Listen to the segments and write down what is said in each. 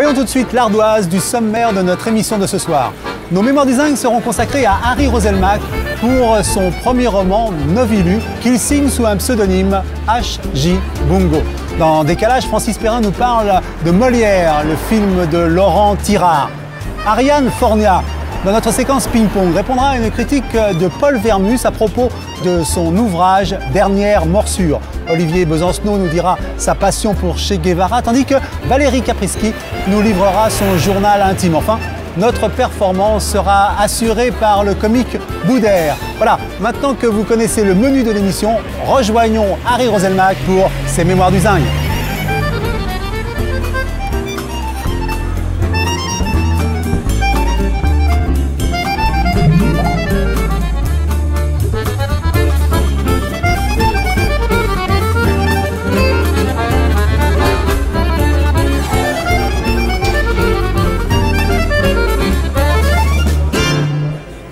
Voyons tout de suite l'ardoise du sommaire de notre émission de ce soir. Nos mémoires du zinc seront consacrées à Harry Roselmack pour son premier roman Novilu qu'il signe sous un pseudonyme H.J. Bungo. Dans Décalage, Francis Perrin nous parle de Molière, le film de Laurent Tirard. Ariane Fornia, dans notre séquence ping-pong, répondra à une critique de Paul Vermus à propos de son ouvrage Dernière morsure. Olivier Besancenot nous dira sa passion pour Che Guevara, tandis que Valérie Caprisky nous livrera son journal intime. Enfin, notre performance sera assurée par le comique Boudère. Voilà, maintenant que vous connaissez le menu de l'émission, rejoignons Harry Roselmack pour ses Mémoires du Zinc.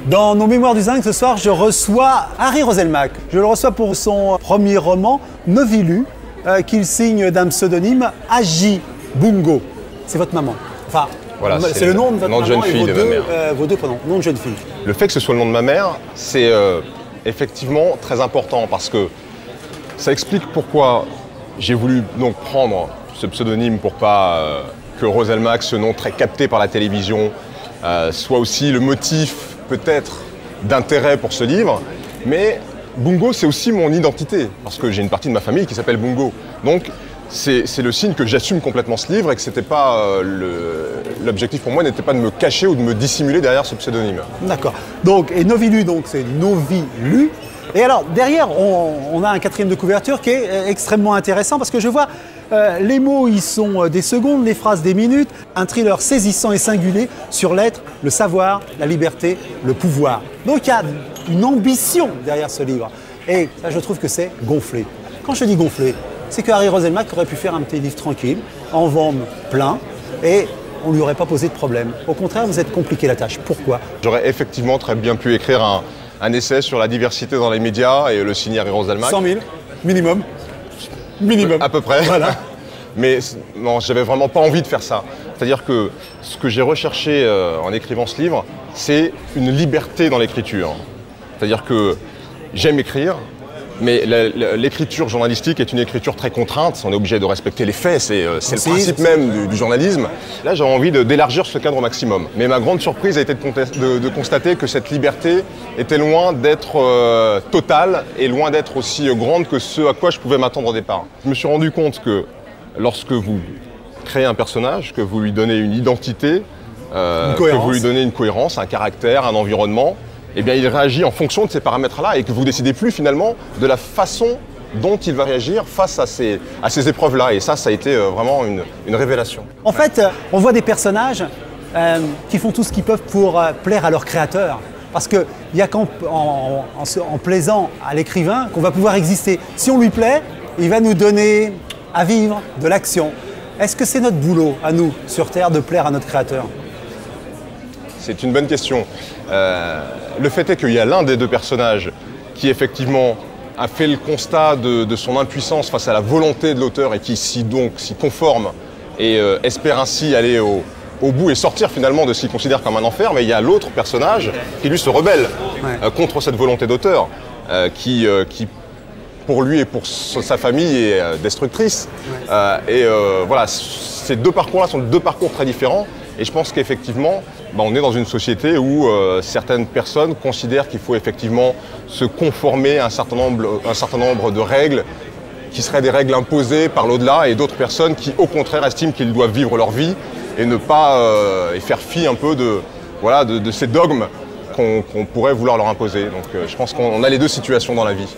Dans nos Mémoires du Zinc, ce soir, je reçois Harry Roselmack. Je le reçois pour son premier roman, Novilu, qu'il signe d'un pseudonyme H.J. Bungo. C'est votre maman. Enfin, voilà, c'est le nom de votre maman jeune fille et vos deux prénoms, nom de jeune fille. Le fait que ce soit le nom de ma mère, c'est effectivement très important parce que ça explique pourquoi j'ai voulu donc prendre ce pseudonyme pour pas que Roselmack, ce nom très capté par la télévision, soit aussi le motif peut-être d'intérêt pour ce livre, mais Bungo, c'est aussi mon identité, parce que j'ai une partie de ma famille qui s'appelle Bungo. Donc, c'est le signe que j'assume complètement ce livre et que c'était pas l'objectif pour moi n'était pas de me cacher ou de me dissimuler derrière ce pseudonyme. D'accord. Donc, et Novilu, donc c'est Novilu. Et alors, derrière, on a un quatrième de couverture qui est extrêmement intéressant parce que je vois les mots, ils sont des secondes, les phrases des minutes, un thriller saisissant et singulier sur l'être, le savoir, la liberté, le pouvoir. Donc il y a une ambition derrière ce livre. Et ça, je trouve que c'est gonflé. Quand je dis gonflé, c'est que Harry Roselmack aurait pu faire un petit livre tranquille, en vendre plein, et on ne lui aurait pas posé de problème. Au contraire, vous êtes compliqué la tâche. Pourquoi? J'aurais effectivement très bien pu écrire un essai sur la diversité dans les médias et le signer Harry Roselmack. 100 000, minimum. Minimum. À peu près. Voilà. Mais non, j'avais vraiment pas envie de faire ça. C'est-à-dire que ce que j'ai recherché en écrivant ce livre, c'est une liberté dans l'écriture. C'est-à-dire que j'aime écrire, mais l'écriture journalistique est une écriture très contrainte. On est obligé de respecter les faits, c'est le principe même du journalisme. Là, j'avais envie d'élargir ce cadre au maximum. Mais ma grande surprise a été de constater que cette liberté était loin d'être totale et loin d'être aussi grande que ce à quoi je pouvais m'attendre au départ. Je me suis rendu compte que lorsque vous créez un personnage, que vous lui donnez une identité, que vous lui donnez une cohérence, un caractère, un environnement, eh bien il réagit en fonction de ces paramètres-là et que vous ne décidez plus finalement de la façon dont il va réagir face à ces épreuves-là. Et ça a été vraiment une révélation. En fait, on voit des personnages qui font tout ce qu'ils peuvent pour plaire à leur créateur. Parce qu'il n'y a qu'en plaisant à l'écrivain qu'on va pouvoir exister. Si on lui plaît, il va nous donner à vivre de l'action. Est-ce que c'est notre boulot, à nous, sur Terre, de plaire à notre créateur? C'est une bonne question. Le fait est qu'il y a l'un des deux personnages qui, effectivement, a fait le constat de son impuissance face à la volonté de l'auteur et qui s'y conforme et espère ainsi aller au bout et sortir finalement de ce qu'il considère comme un enfer. Mais il y a l'autre personnage qui, lui, se rebelle contre cette volonté d'auteur qui pour lui et pour sa famille est destructrice. Voilà, ces deux parcours-là sont deux parcours très différents. Et je pense qu'effectivement, on est dans une société où certaines personnes considèrent qu'il faut effectivement se conformer à un certain nombre de règles qui seraient des règles imposées par l'au-delà, et d'autres personnes qui, au contraire, estiment qu'ils doivent vivre leur vie et ne pas et faire fi un peu de ces dogmes qu'on pourrait vouloir leur imposer. Donc je pense qu'on a les deux situations dans la vie.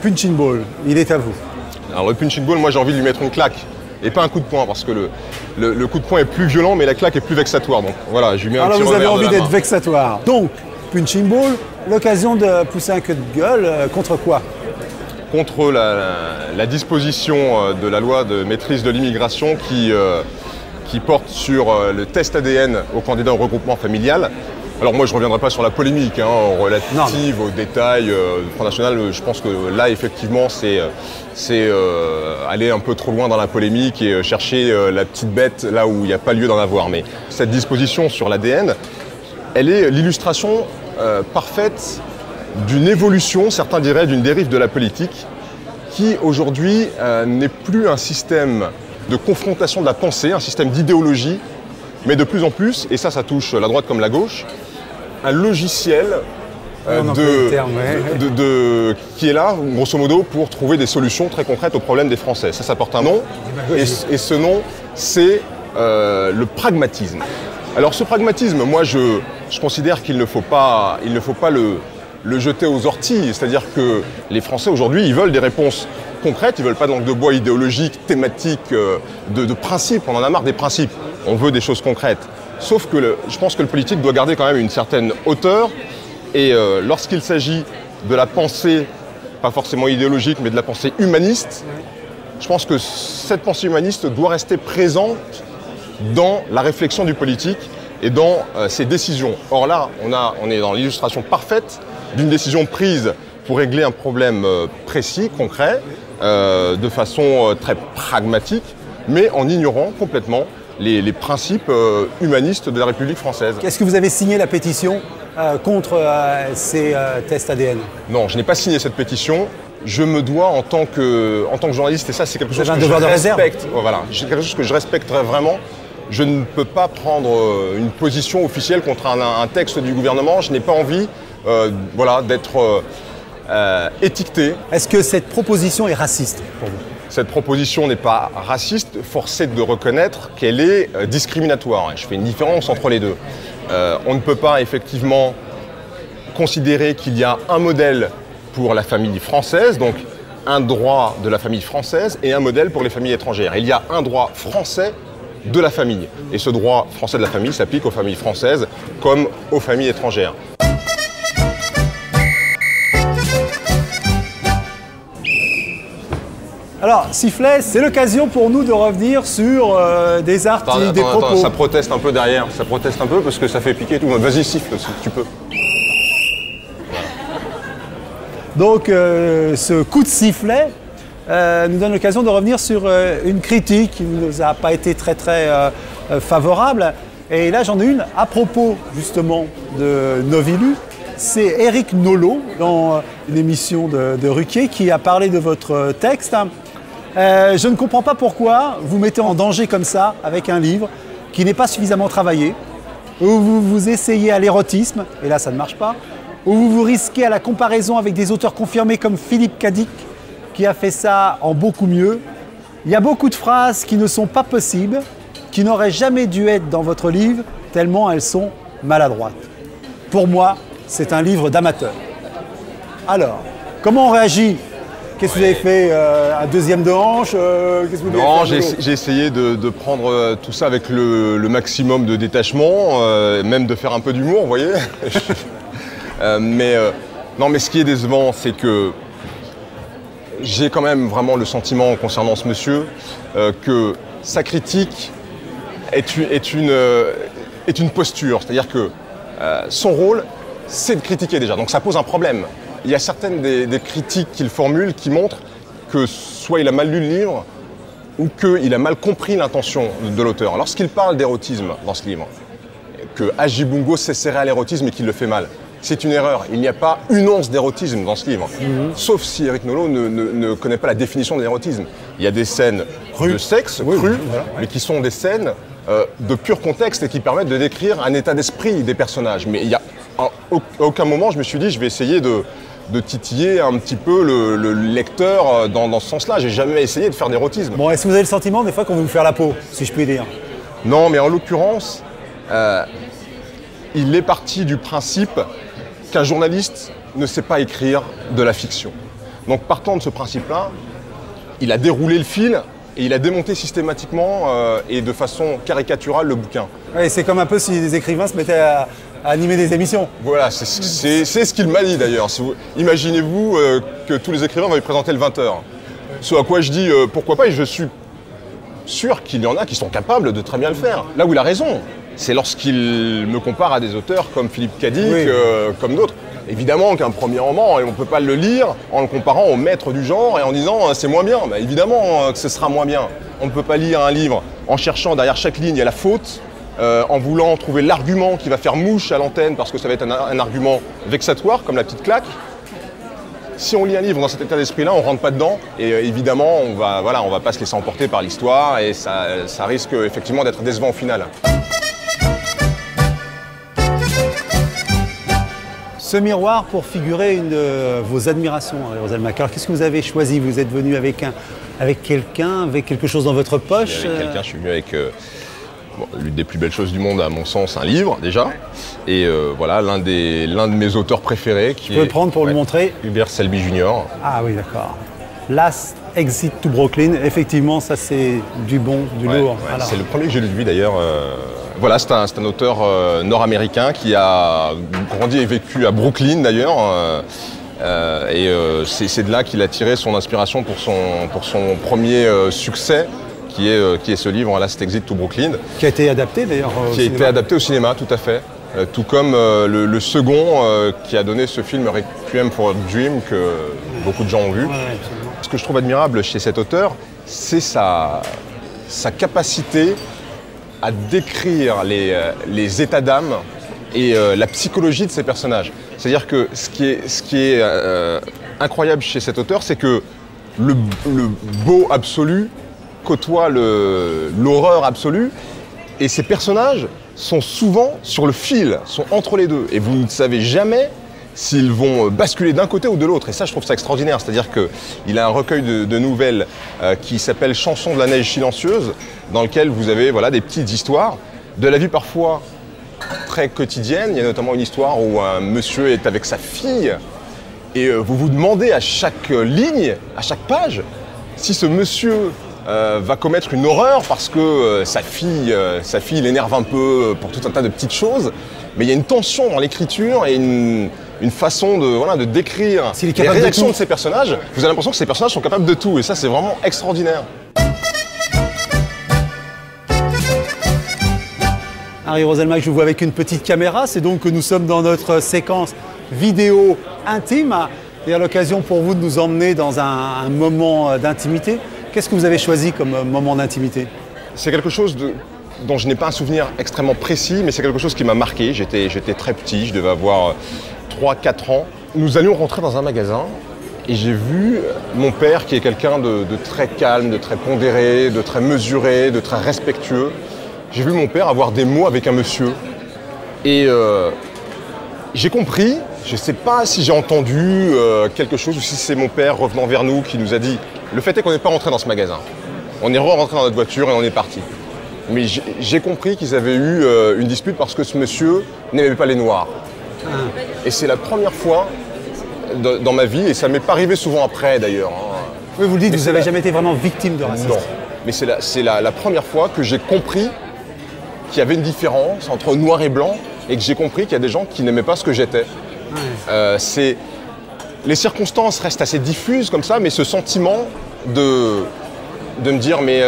Punching Ball, il est à vous. Alors le punching ball, moi j'ai envie de lui mettre une claque et pas un coup de poing parce que le coup de poing est plus violent mais la claque est plus vexatoire. Donc voilà, je lui mets un petit revers de la main. Alors vous avez envie d'être vexatoire. Donc, punching ball, l'occasion de pousser un coup de gueule contre quoi? Contre la disposition de la loi de maîtrise de l'immigration qui porte sur le test ADN aux candidats au regroupement familial Alors moi je ne reviendrai pas sur la polémique relative aux détails du Front National. Je pense que là effectivement c'est aller un peu trop loin dans la polémique et chercher la petite bête là où il n'y a pas lieu d'en avoir. Mais cette disposition sur l'ADN, elle est l'illustration parfaite d'une évolution, certains diraient d'une dérive de la politique, qui aujourd'hui n'est plus un système de confrontation de la pensée, un système d'idéologie, mais de plus en plus, et ça touche la droite comme la gauche, un logiciel qui est là, grosso modo, pour trouver des solutions très concrètes aux problèmes des Français. Ça porte un nom, et ce nom, c'est le pragmatisme. Alors ce pragmatisme, moi je considère qu'il ne faut pas le jeter aux orties, c'est-à-dire que les Français aujourd'hui, ils veulent des réponses concrètes, ils ne veulent pas donc de bois idéologique, thématique, de principes, on en a marre des principes, on veut des choses concrètes. Sauf que je pense que le politique doit garder quand même une certaine hauteur et lorsqu'il s'agit de la pensée, pas forcément idéologique, mais de la pensée humaniste, je pense que cette pensée humaniste doit rester présente dans la réflexion du politique et dans ses décisions. Or là, on est dans l'illustration parfaite d'une décision prise pour régler un problème précis, concret, de façon très pragmatique, mais en ignorant complètement les principes humanistes de la République française. Est-ce que vous avez signé la pétition contre ces tests ADN? Non, je n'ai pas signé cette pétition. Je me dois en tant que journaliste, et ça c'est quelque chose que je respecte. Voilà, c'est quelque chose que je respecterai vraiment. Je ne peux pas prendre une position officielle contre un texte du gouvernement. Je n'ai pas envie d'être étiqueté. Est-ce que cette proposition est raciste pour vous? Cette proposition n'est pas raciste, force est de reconnaître qu'elle est discriminatoire. Je fais une différence entre les deux. On ne peut pas effectivement considérer qu'il y a un modèle pour la famille française, donc un droit de la famille française et un modèle pour les familles étrangères. Il y a un droit français de la famille. Et ce droit français de la famille s'applique aux familles françaises comme aux familles étrangères. Alors, Sifflet, c'est l'occasion pour nous de revenir sur des articles, des propos. Ça proteste un peu derrière, ça proteste un peu parce que ça fait piquer tout le monde. Vas-y, siffle si tu peux. Donc, ce coup de sifflet nous donne l'occasion de revenir sur une critique qui ne nous a pas été très favorable. Et là, j'en ai une à propos justement de Novilu. C'est Éric Nolot, dans une émission de Ruquier, qui a parlé de votre texte. Je ne comprends pas pourquoi vous mettez en danger comme ça avec un livre qui n'est pas suffisamment travaillé, où vous vous essayez à l'érotisme, et là ça ne marche pas, où vous vous risquez à la comparaison avec des auteurs confirmés comme Philippe Cadic, qui a fait ça en beaucoup mieux. Il y a beaucoup de phrases qui ne sont pas possibles, qui n'auraient jamais dû être dans votre livre, tellement elles sont maladroites. Pour moi, c'est un livre d'amateur. Alors, comment on réagit? Qu'est-ce que vous avez fait? Un deuxième de hanche? Non, j'ai essayé de prendre tout ça avec le maximum de détachement, même de faire un peu d'humour, vous voyez. Non, mais ce qui est décevant, c'est que j'ai quand même vraiment le sentiment concernant ce monsieur que sa critique est une posture. C'est-à-dire que son rôle, c'est de critiquer déjà. Donc ça pose un problème. Il y a certaines des critiques qu'il formule qui montrent que soit il a mal lu le livre ou qu'il a mal compris l'intention de l'auteur. Lorsqu'il parle d'érotisme dans ce livre, que Agibungo s'essaierait à l'érotisme et qu'il le fait mal, c'est une erreur. Il n'y a pas une once d'érotisme dans ce livre. Sauf si Éric Nolot ne connaît pas la définition de l'érotisme. Il y a des scènes de sexe, crues, mais qui sont des scènes de pur contexte et qui permettent de décrire un état d'esprit des personnages. Mais il y a à aucun moment je me suis dit je vais essayer de titiller un petit peu le lecteur dans ce sens-là. J'ai jamais essayé de faire d'érotisme. Bon, est-ce que vous avez le sentiment des fois qu'on veut vous faire la peau, si je puis dire? Non, mais en l'occurrence, il est parti du principe qu'un journaliste ne sait pas écrire de la fiction. Donc partant de ce principe-là, il a déroulé le fil et il a démonté systématiquement et de façon caricaturale le bouquin. Oui, c'est comme un peu si les écrivains se mettaient à animer des émissions. Voilà, c'est ce qu'il m'a dit d'ailleurs. Imaginez-vous que tous les écrivains vont lui présenter le 20h. Ce à quoi je dis pourquoi pas, et je suis sûr qu'il y en a qui sont capables de très bien le faire. Là où il a raison, c'est lorsqu'il me compare à des auteurs comme Philippe Cadic, Oui. comme d'autres. Évidemment qu'un premier roman, on ne peut pas le lire en le comparant au maître du genre et en disant c'est moins bien. Bah, évidemment que ce sera moins bien. On ne peut pas lire un livre en cherchant derrière chaque ligne la faute, en voulant trouver l'argument qui va faire mouche à l'antenne parce que ça va être un argument vexatoire comme la petite claque. Si on lit un livre dans cet état d'esprit-là, on ne rentre pas dedans et évidemment on va pas se laisser emporter par l'histoire et ça risque effectivement d'être décevant au final. Ce miroir pour figurer une de vos admirations, Harry Roselmack. Alors qu'est-ce que vous avez choisi? Vous êtes venu avec quelqu'un, avec quelque chose dans votre poche? Avec quelqu'un, je suis venu avec l'une des plus belles choses du monde, à mon sens, un livre déjà. Et voilà, l'un de mes auteurs préférés. Je peux le prendre pour le montrer. Hubert Selby Jr. Ah oui, d'accord. Last Exit to Brooklyn. Effectivement, ça c'est du bon, du lourd. Ouais. C'est le premier que j'ai lu de lui d'ailleurs. Voilà, c'est un auteur nord-américain qui a grandi et vécu à Brooklyn d'ailleurs. C'est de là qu'il a tiré son inspiration pour son premier succès, qui est ce livre, Last Exit to Brooklyn. Qui a été adapté d'ailleurs au cinéma. Qui a été adapté au cinéma, tout à fait. Tout comme le second qui a donné ce film Requiem for a Dream que beaucoup de gens ont vu. Ouais, ce que je trouve admirable chez cet auteur, c'est sa capacité à décrire les états d'âme et la psychologie de ses personnages. C'est-à-dire que ce qui est incroyable chez cet auteur, c'est que le beau absolu côtoie l'horreur absolue et ces personnages sont souvent sur le fil, sont entre les deux. Et vous ne savez jamais s'ils vont basculer d'un côté ou de l'autre. Et ça, je trouve ça extraordinaire. C'est-à-dire qu'il a un recueil de nouvelles qui s'appelle « Chansons de la neige silencieuse », dans lequel vous avez des petites histoires de la vie parfois très quotidienne. Il y a notamment une histoire où un monsieur est avec sa fille et vous vous demandez à chaque ligne, à chaque page, si ce monsieur va commettre une horreur parce que sa fille l'énerve un peu pour tout un tas de petites choses. Mais il y a une tension dans l'écriture et une façon de décrire les réactions de ces personnages. Vous avez l'impression que ces personnages sont capables de tout et ça, c'est vraiment extraordinaire. Harry Roselmack, je vous vois avec une petite caméra. C'est donc que nous sommes dans notre séquence vidéo intime. Et à l'occasion pour vous de nous emmener dans un moment d'intimité. Qu'est-ce que vous avez choisi comme moment d'intimité? C'est quelque chose dont je n'ai pas un souvenir extrêmement précis, mais c'est quelque chose qui m'a marqué. J'étais très petit, je devais avoir 3-4 ans. Nous allions rentrer dans un magasin et j'ai vu mon père, qui est quelqu'un de très calme, de très pondéré, de très mesuré, de très respectueux. J'ai vu mon père avoir des mots avec un monsieur. Et j'ai compris, je ne sais pas si j'ai entendu quelque chose ou si c'est mon père revenant vers nous qui nous a dit « Le fait est qu'on n'est pas rentré dans ce magasin. On est rentré dans notre voiture et on est parti. » Mais j'ai compris qu'ils avaient eu une dispute parce que ce monsieur n'aimait pas les Noirs. Et c'est la première fois dans ma vie, et ça ne m'est pas arrivé souvent après d'ailleurs. Oui, vous le dites, vous n'avez jamais été vraiment victime de racisme. Non, mais c'est la première fois que j'ai compris qu'il y avait une différence entre noir et blanc et que j'ai compris qu'il y a des gens qui n'aimaient pas ce que j'étais. Ouais. Les circonstances restent assez diffuses comme ça, mais ce sentiment de me dire mais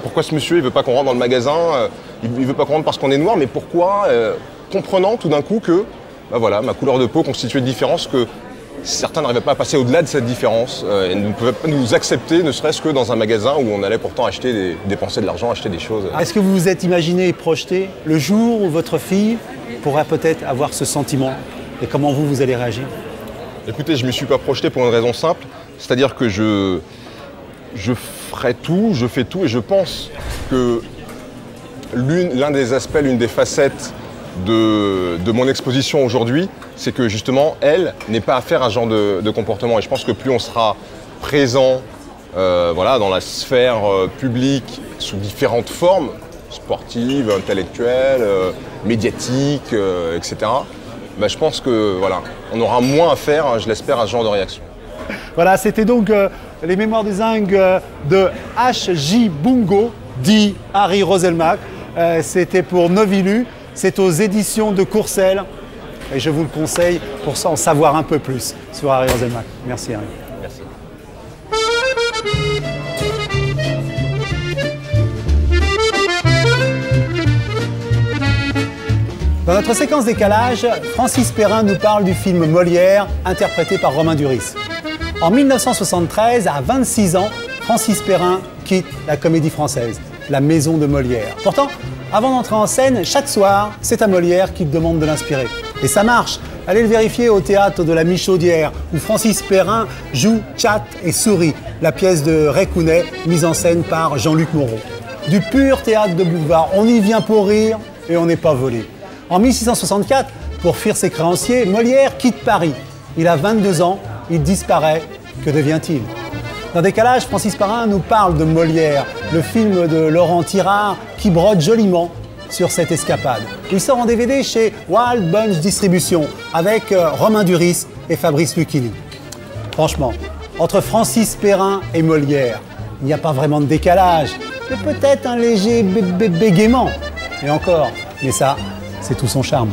pourquoi ce monsieur il veut pas qu'on rentre dans le magasin, il veut pas qu'on rentre parce qu'on est noir, mais pourquoi, comprenant tout d'un coup que ma couleur de peau constituait une différence, que certains n'arrivaient pas à passer au-delà de cette différence et ne pouvaient pas nous accepter, ne serait-ce que dans un magasin où on allait pourtant dépenser de l'argent, acheter des choses. Est-ce que vous vous êtes imaginé et projeté le jour où votre fille pourra peut-être avoir ce sentiment et comment vous allez réagir? Écoutez, je ne m'y suis pas projeté pour une raison simple, c'est-à-dire que je ferai tout, je fais tout et je pense que l'un des aspects, l'une des facettes de mon exposition aujourd'hui, c'est que justement, elle n'est pas affaire à ce genre de comportement. Et je pense que plus on sera présent dans la sphère publique sous différentes formes, sportives, intellectuelles, médiatiques, etc., je pense que on aura moins à faire, je l'espère, à ce genre de réaction. Voilà, c'était donc les Mémoires du Zinc de H.J. Bungo, dit Harry Roselmack. C'était pour Novilu, c'est aux éditions de Courcelles. Et je vous le conseille pour en savoir un peu plus sur Harry Roselmack. Merci Harry. Merci. Dans notre séquence décalage, Francis Perrin nous parle du film Molière, interprété par Romain Duris. En 1973, à 26 ans, Francis Perrin quitte la Comédie Française, la maison de Molière. Pourtant, avant d'entrer en scène, chaque soir, c'est à Molière qu'il demande de l'inspirer. Et ça marche. Allez le vérifier au théâtre de la Michaudière, où Francis Perrin joue Tchat et Souris, la pièce de Ray Kounet, mise en scène par Jean-Luc Moreau. Du pur théâtre de boulevard, on y vient pour rire et on n'est pas volé. En 1664, pour fuir ses créanciers, Molière quitte Paris. Il a 22 ans, il disparaît. Que devient-il? Dans Décalage, Francis Perrin nous parle de Molière, le film de Laurent Tirard qui brode joliment sur cette escapade. Il sort en DVD chez Wild Bunch Distribution avec Romain Duris et Fabrice Lucchini. Franchement, entre Francis Perrin et Molière, il n'y a pas vraiment de décalage, mais peut-être un léger bégaiement. Et encore, mais ça, c'est tout son charme.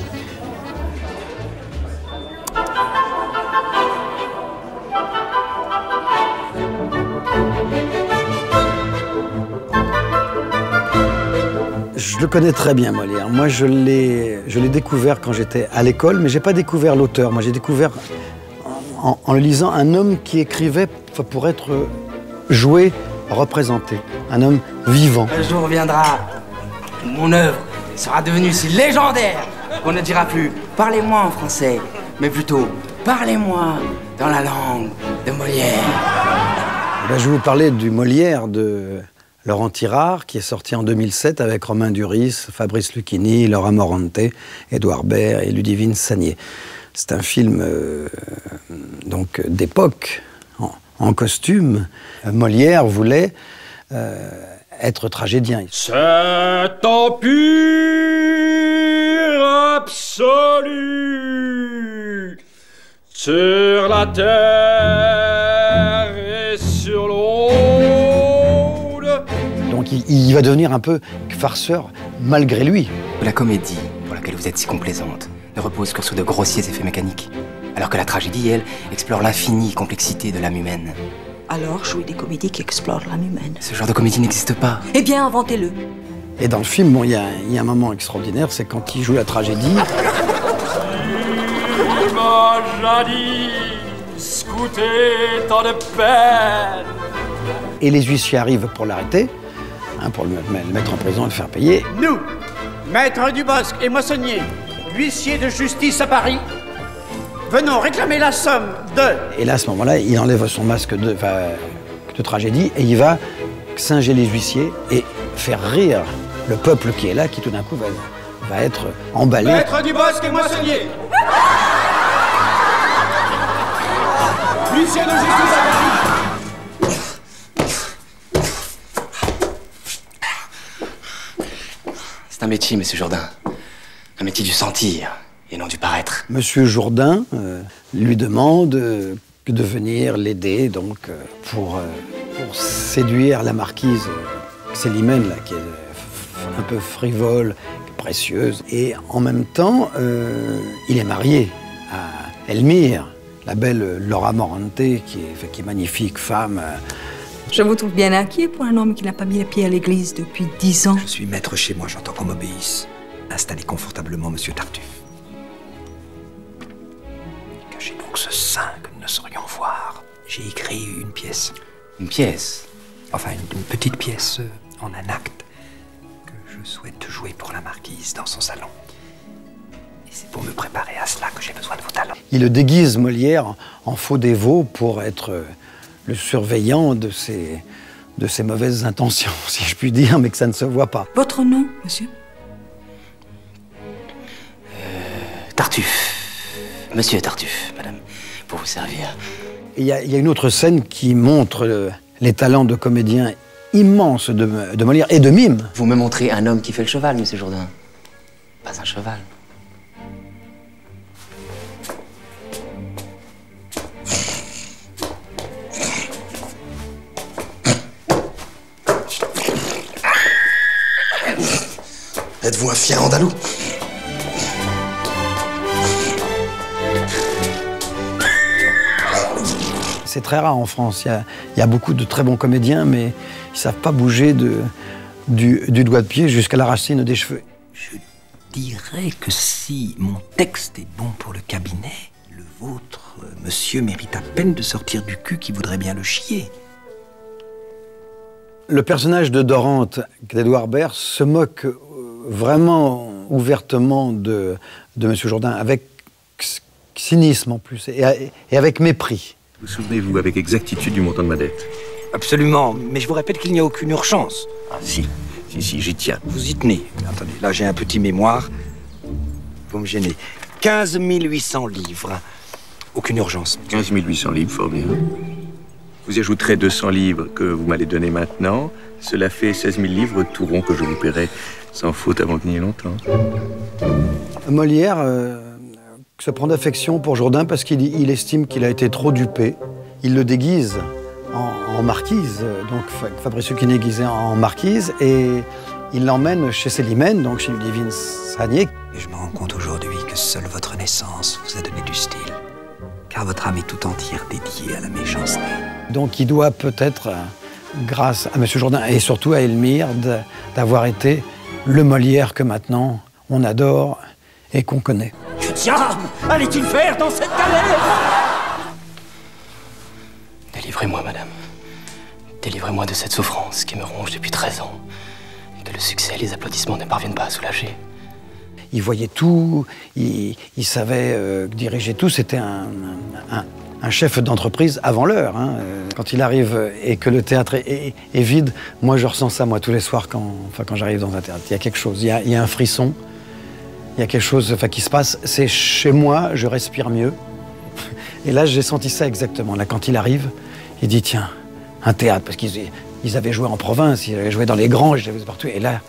Je le connais très bien, Molière. Moi, je l'ai découvert quand j'étais à l'école, mais je n'ai pas découvert l'auteur. Moi, j'ai découvert, en le lisant, un homme qui écrivait pour être joué, représenté. Un homme vivant. Un jour viendra, mon œuvre sera devenue si légendaire qu'on ne dira plus « Parlez-moi en français », mais plutôt « Parlez-moi dans la langue de Molière ». Là, je vais vous parler du Molière de Laurent Tirard, qui est sorti en 2007 avec Romain Duris, Fabrice Lucchini, Laura Morante, Édouard Baird et Ludivine Sagnier. C'est un film donc d'époque, en costume. Molière voulait être tragédien. Cet empire absolu sur la terre et sur l'onde. Donc il va devenir un peu farceur malgré lui. La comédie, pour laquelle vous êtes si complaisante, ne repose que sur de grossiers effets mécaniques, alors que la tragédie, elle, explore l'infinie complexité de l'âme humaine. Alors, jouez des comédies qui explorent l'âme humaine. Ce genre de comédie n'existe pas. Eh bien, inventez-le. Et dans le film, bon, il y a un moment extraordinaire, c'est quand il joue la tragédie. Il m'a jadis coûté tant de peine. Et les huissiers arrivent pour l'arrêter, pour le mettre en prison et le faire payer. Nous, maître Dubosc et Moissonnier, huissiers de justice à Paris, venons réclamer la somme de... Et là, à ce moment-là, il enlève son masque de tragédie et il va singer les huissiers et faire rire le peuple qui est là, qui tout d'un coup va être emballé. Maître Dubosc et Moissonnier, huissiers de justice à Paris. C'est un métier, monsieur Jourdain. Un métier du sentir et non du paraître. Monsieur Jourdain lui demande de venir l'aider donc pour séduire la marquise Célimène, là, qui est un peu frivole, précieuse. Et en même temps, il est marié à Elmire, la belle Laura Morante, qui est magnifique femme. Je vous trouve bien inquiet pour un homme qui n'a pas mis les pieds à l'église depuis 10 ans. Je suis maître chez moi, j'entends qu'on m'obéisse. Installez confortablement, monsieur Tartuffe. Cachez donc ce sein que nous ne saurions voir. J'ai écrit une pièce. Une pièce? Enfin, une petite pièce en un acte que je souhaite jouer pour la marquise dans son salon. Et c'est pour me préparer à cela que j'ai besoin de vos talents. Il le déguise, Molière, en faux dévot pour être le surveillant de ses mauvaises intentions, si je puis dire, mais que ça ne se voit pas. Votre nom, monsieur? Tartuffe. Monsieur Tartuffe, madame, pour vous servir. Il y a une autre scène qui montre les talents de comédien immenses de Molière et de mime. Vous me montrez un homme qui fait le cheval, monsieur Jourdain. Pas un cheval. Êtes-vous un fier andalou? C'est très rare en France. Il y a beaucoup de très bons comédiens, mais ils ne savent pas bouger du doigt de pied jusqu'à la racine des cheveux. Je dirais que si mon texte est bon pour le cabinet, le vôtre, monsieur, mérite à peine de sortir du cul qui voudrait bien le chier. Le personnage de Dorante, d'Édouard Baird, se moque vraiment ouvertement de M. Jourdain, avec cynisme en plus, et avec mépris. Vous souvenez-vous avec exactitude du montant de ma dette? Absolument, mais je vous répète qu'il n'y a aucune urgence. Ah si, j'y tiens. Vous y tenez. Attendez, là j'ai un petit mémoire. Vous me gênez. 15 800 livres. Aucune urgence. 15 800 livres, fort bien. Vous y ajouterez 200 livres que vous m'allez donner maintenant. Cela fait 16 000 livres, tout rond, que je vous paierai sans faute avant qu'il n'y ait longtemps. Molière se prend d'affection pour Jourdain parce qu'il estime qu'il a été trop dupé. Il le déguise en marquise, donc Fabrice Luchini est déguisé en marquise, et il l'emmène chez Célimène, donc chez Ludivine Sagné. Et je me rends compte aujourd'hui que seule votre naissance vous a donné du style. Car votre âme est tout entière dédiée à la méchanceté. Donc il doit peut-être, grâce à M. Jourdain et surtout à Elmire, d'avoir été le Molière que maintenant on adore et qu'on connaît. Que diable allait-il faire dans cette galère? Délivrez-moi, madame. Délivrez-moi de cette souffrance qui me ronge depuis 13 ans et que le succès et les applaudissements ne parviennent pas à soulager. Il voyait tout, il savait diriger tout, c'était un chef d'entreprise avant l'heure. Hein. Quand il arrive et que le théâtre est vide, moi je ressens ça moi tous les soirs quand j'arrive dans un théâtre. Il y a quelque chose, il y a un frisson, il y a quelque chose qui se passe. C'est chez moi, je respire mieux. Et là j'ai senti ça exactement. Là quand il arrive, il dit tiens, un théâtre, parce qu'ils avaient joué en province, ils avaient joué dans les granges, ils avaient partout. Et là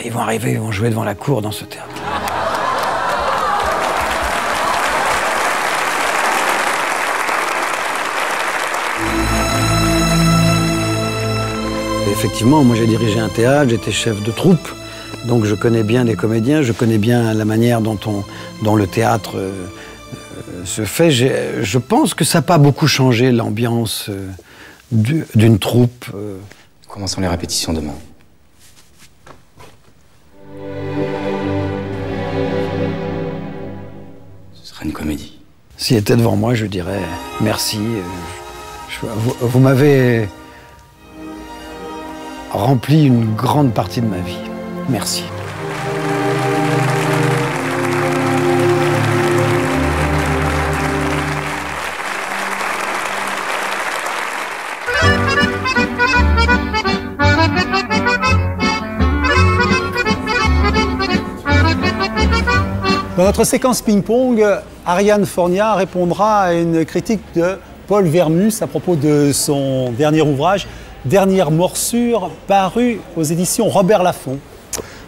ils vont arriver, ils vont jouer devant la cour dans ce théâtre. Effectivement, moi j'ai dirigé un théâtre, j'étais chef de troupe, donc je connais bien les comédiens, je connais bien la manière dont le théâtre se fait. Je pense que ça n'a pas beaucoup changé l'ambiance d'une troupe. Commençons les répétitions demain. Ce sera une comédie. S'il était devant moi, je dirais merci. Vous m'avez rempli une grande partie de ma vie. Merci. Dans notre séquence ping-pong, Ariane Fornia répondra à une critique de Paul Vermus à propos de son dernier ouvrage, Dernière morsure, paru aux éditions Robert Laffont.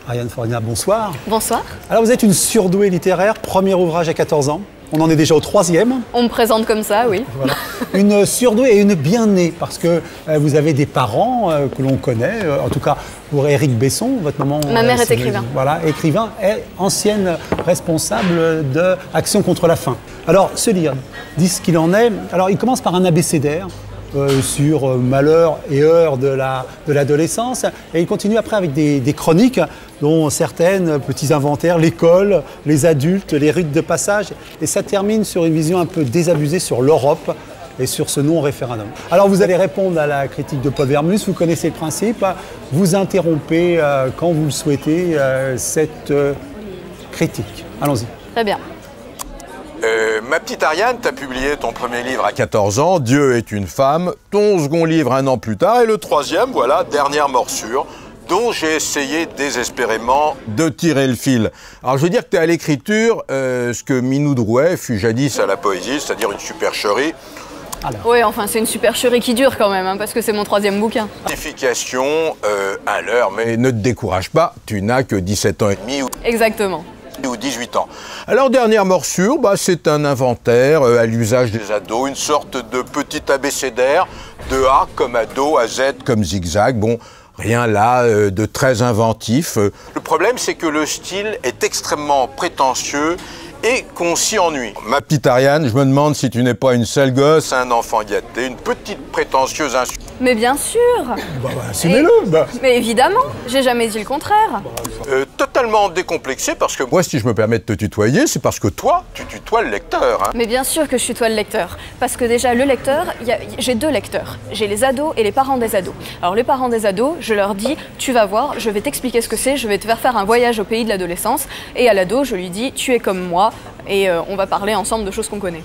Ariane Fornia, bonsoir. Bonsoir. Alors vous êtes une surdouée littéraire, premier ouvrage à 14 ans. On en est déjà au 3e. On me présente comme ça, oui. Voilà. Une surdouée et une bien née, parce que vous avez des parents que l'on connaît, en tout cas pour Éric Besson, votre maman. Ma mère est écrivain. Voilà, écrivain et ancienne responsable de Action contre la faim. Alors, ce livre dit ce qu'il en est. Alors, il commence par un abécédaire sur malheur et heurts de l'adolescence, et il continue après avec des chroniques, dont certaines, petits inventaires, l'école, les adultes, les rites de passage, et ça termine sur une vision un peu désabusée sur l'Europe et sur ce non-référendum. Alors vous allez répondre à la critique de Paul Vermus, vous connaissez le principe, vous interrompez quand vous le souhaitez cette critique. Allons-y. Très bien. Ma petite Ariane, t'as publié ton premier livre à 14 ans, Dieu est une femme, ton second livre un an plus tard, et le troisième, voilà, Dernière morsure, dont j'ai essayé désespérément de tirer le fil. Alors je veux dire que t'es à l'écriture ce que Minou Drouet fut jadis à la poésie, c'est-à-dire une supercherie. Oui, enfin c'est une supercherie qui dure quand même, hein, parce que c'est mon 3e bouquin. Notification à l'heure, mais ne te décourage pas, tu n'as que 17 ans et demi. Exactement. Ou 18 ans. Alors, Dernière morsure, c'est un inventaire à l'usage des ados, une sorte de petit abécédaire, de A comme ado, à Z comme zigzag. Bon, rien là de très inventif. Le problème, c'est que le style est extrêmement prétentieux et qu'on s'y ennuie. Ma petite Ariane, je me demande si tu n'es pas une sale gosse, un enfant gâté, une petite prétentieuse insulte. Mais bien sûr. Assumez-le. Mais évidemment, j'ai jamais dit le contraire. Totalement décomplexé parce que moi, si je me permets de te tutoyer, c'est parce que toi, tu tutoies le lecteur. Hein. Mais bien sûr que je tutoie le lecteur. Parce que déjà, le lecteur, j'ai deux lecteurs. J'ai les ados et les parents des ados. Alors les parents des ados, je leur dis, tu vas voir, je vais t'expliquer ce que c'est, je vais te faire un voyage au pays de l'adolescence. Et à l'ado, je lui dis, tu es comme moi et on va parler ensemble de choses qu'on connaît.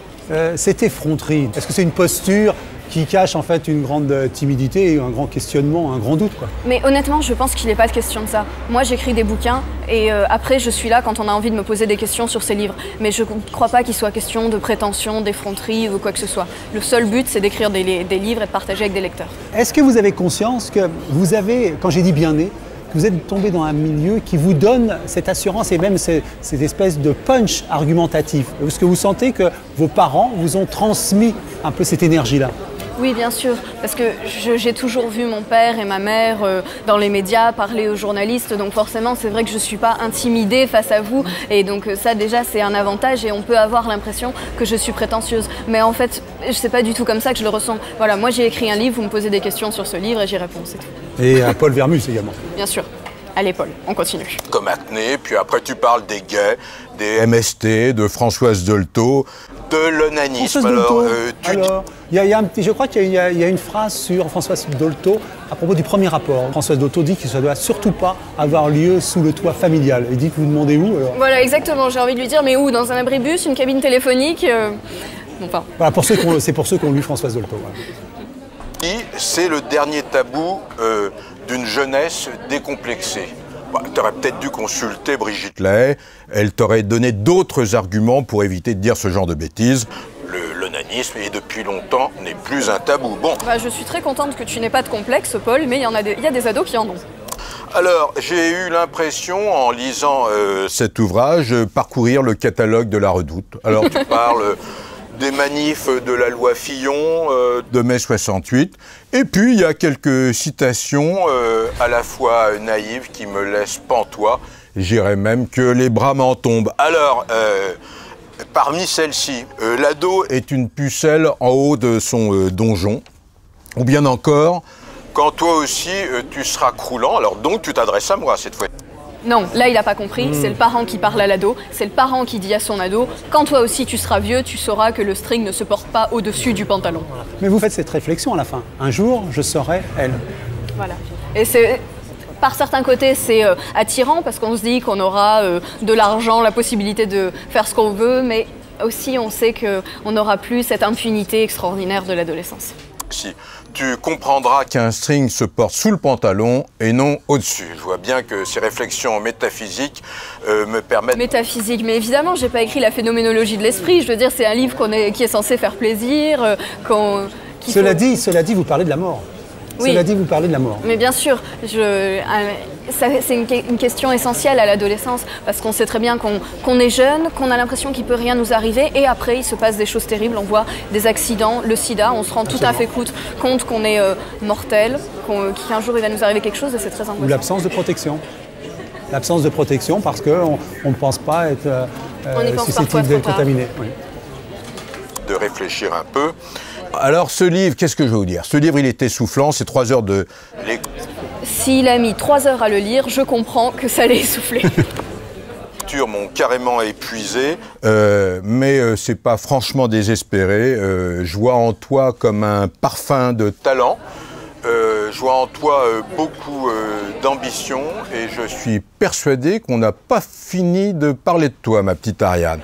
Cette effronterie, est-ce que c'est une posture qui cache en fait une grande timidité et un grand questionnement, un grand doute quoi? Mais honnêtement, je pense qu'il n'est pas de question de ça. Moi, j'écris des bouquins et après, je suis là quand on a envie de me poser des questions sur ces livres. Mais je ne crois pas qu'il soit question de prétention, d'effronterie ou quoi que ce soit. Le seul but, c'est d'écrire des livres et de partager avec des lecteurs. Est-ce que vous avez conscience que vous avez, quand j'ai dit bien né, vous êtes tombé dans un milieu qui vous donne cette assurance et même cette espèce de punch argumentatif? Est-ce que vous sentez que vos parents vous ont transmis un peu cette énergie-là? Oui, bien sûr, parce que j'ai toujours vu mon père et ma mère dans les médias parler aux journalistes, donc forcément c'est vrai que je ne suis pas intimidée face à vous, et donc ça déjà c'est un avantage et on peut avoir l'impression que je suis prétentieuse. Mais en fait, c'est pas du tout comme ça que je le ressens. Voilà, moi j'ai écrit un livre, vous me posez des questions sur ce livre et j'y réponds, c'est tout. Et à Paul Vermus également. Bien sûr. Allez Paul, on continue. Comme acné, puis après tu parles des gays, des MST, de Françoise Dolto, de l'onanisme. Alors, je crois qu'il y a une phrase sur Françoise Dolto à propos du premier rapport. Françoise Dolto dit que ça ne doit surtout pas avoir lieu sous le toit familial. Il dit que vous demandez où alors? Voilà, exactement, j'ai envie de lui dire, mais où? Dans un abribus, une cabine téléphonique Enfin. Voilà, c'est pour ceux qui ont lu Françoise Dolto. Voilà. C'est le dernier tabou d'une jeunesse décomplexée. Tu aurais peut-être dû consulter Brigitte Lahaie, elle t'aurait donné d'autres arguments pour éviter de dire ce genre de bêtises. L'onanisme, et depuis longtemps, n'est plus un tabou. Bon. Je suis très contente que tu n'aies pas de complexe, Paul, mais il y a des ados qui en ont. Alors, j'ai eu l'impression, en lisant cet ouvrage, parcourir le catalogue de la Redoute. Alors, tu parles des manifs de la loi Fillon de mai 68. Et puis, il y a quelques citations à la fois naïves qui me laissent pantois. J'irais même que les bras m'en tombent. Alors, parmi celles-ci, l'ado est une pucelle en haut de son donjon. Ou bien encore, quand toi aussi tu seras croulant, alors donc tu t'adresses à moi cette fois. Non, là il n'a pas compris, c'est le parent qui parle à l'ado, c'est le parent qui dit à son ado, quand toi aussi tu seras vieux, tu sauras que le string ne se porte pas au-dessus du pantalon. Mais vous faites cette réflexion à la fin, un jour je serai elle. Voilà, et c'est... Par certains côtés, c'est attirant parce qu'on se dit qu'on aura de l'argent, la possibilité de faire ce qu'on veut, mais aussi on sait qu'on n'aura plus cette impunité extraordinaire de l'adolescence. Si tu comprendras qu'un string se porte sous le pantalon et non au-dessus. Je vois bien que ces réflexions métaphysiques me permettent... Métaphysique, mais évidemment, j'ai pas écrit la phénoménologie de l'esprit. Je veux dire, c'est un livre qui est censé faire plaisir, Cela dit, vous parlez de la mort. Oui. Cela dit, vous parlez de la mort. Mais bien sûr, c'est une question essentielle à l'adolescence, parce qu'on sait très bien qu'on est jeune, qu'on a l'impression qu'il ne peut rien nous arriver, et après, il se passe des choses terribles. On voit des accidents, le sida, on se rend tout à fait compte qu'on est mortel, qu'un jour il va nous arriver quelque chose, et c'est très angoissant. Ou l'absence de protection. L'absence de protection parce qu'on ne pense pas être susceptible d'être contaminé. Oui. De réfléchir un peu. Alors ce livre, qu'est-ce que je vais vous dire? Ce livre, il est essoufflant, c'est 3 heures de... S'il a mis 3 heures à le lire, je comprends que ça l'ait essoufflé. Les lectures m'ont carrément épuisé, mais c'est pas franchement désespéré. Je vois en toi comme un parfum de talent. Je vois en toi beaucoup d'ambition et je suis persuadé qu'on n'a pas fini de parler de toi, ma petite Ariane.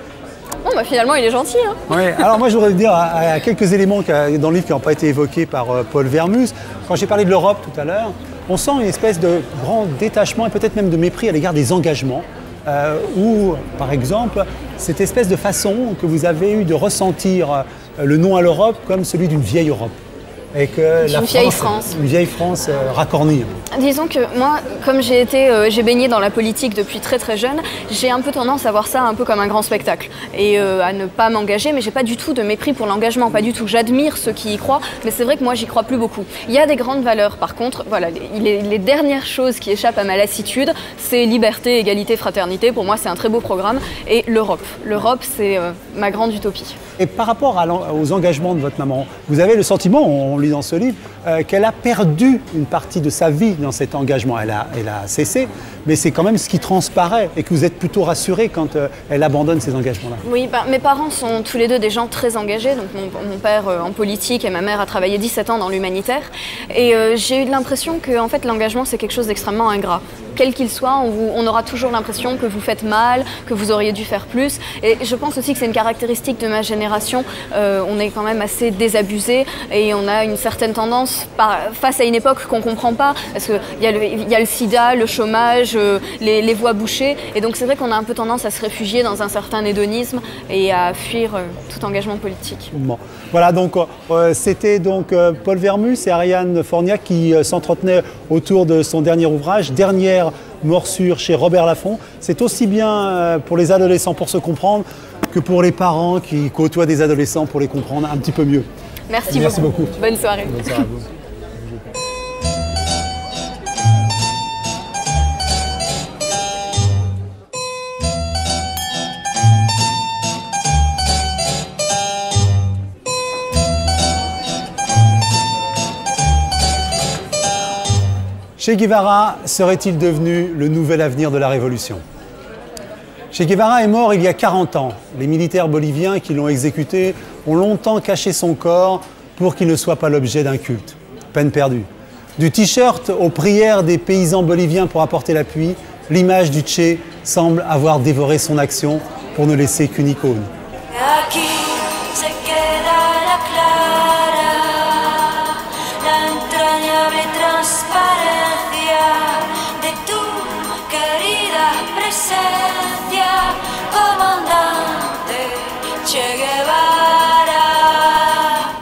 Bon, finalement, il est gentil. Hein. Oui, alors moi, je voudrais dire à quelques éléments dans le livre qui n'ont pas été évoqués par Paul Vermus. Quand j'ai parlé de l'Europe tout à l'heure, on sent une espèce de grand détachement et peut-être même de mépris à l'égard des engagements. Ou, par exemple, cette espèce de façon que vous avez eue de ressentir le non à l'Europe comme celui d'une vieille Europe. Et que une vieille France racornie. Disons que moi, comme j'ai baigné dans la politique depuis très très jeune, j'ai un peu tendance à voir ça un peu comme un grand spectacle et à ne pas m'engager, mais j'ai pas du tout de mépris pour l'engagement, pas du tout. J'admire ceux qui y croient, mais c'est vrai que moi j'y crois plus beaucoup. Il y a des grandes valeurs, par contre, voilà, les dernières choses qui échappent à ma lassitude, c'est liberté, égalité, fraternité. Pour moi, c'est un très beau programme. Et l'Europe. L'Europe, c'est ma grande utopie. Et par rapport aux engagements de votre maman, vous avez le sentiment, on lit dans ce livre, qu'elle a perdu une partie de sa vie dans cet engagement. Elle a cessé, mais c'est quand même ce qui transparaît et que vous êtes plutôt rassuré quand elle abandonne ces engagements-là. Oui, mes parents sont tous les deux des gens très engagés. Donc mon père en politique et ma mère a travaillé 17 ans dans l'humanitaire. Et j'ai eu l'impression que en fait, l'engagement, c'est quelque chose d'extrêmement ingrat. Quel qu'il soit, on aura toujours l'impression que vous faites mal, que vous auriez dû faire plus. Et je pense aussi que c'est une caractéristique de ma génération. On est quand même assez désabusé et on a une certaine tendance, face à une époque qu'on ne comprend pas, parce qu'il y a le sida, le chômage, les voies bouchées. Et donc c'est vrai qu'on a un peu tendance à se réfugier dans un certain hédonisme et à fuir tout engagement politique. Bon. Voilà, donc c'était donc Paul Vermus et Ariane Forniac qui s'entretenaient autour de son dernier ouvrage, Dernière morsure chez Robert Laffont. C'est aussi bien pour les adolescents pour se comprendre que pour les parents qui côtoient des adolescents pour les comprendre un petit peu mieux. Merci beaucoup. Bonne soirée. Bonne soirée à vous. Che Guevara serait-il devenu le nouvel avenir de la Révolution? Che Guevara est mort il y a 40 ans. Les militaires boliviens qui l'ont exécuté ont longtemps caché son corps pour qu'il ne soit pas l'objet d'un culte. Peine perdue. Du t-shirt aux prières des paysans boliviens pour apporter l'appui, l'image du Che semble avoir dévoré son action pour ne laisser qu'une icône.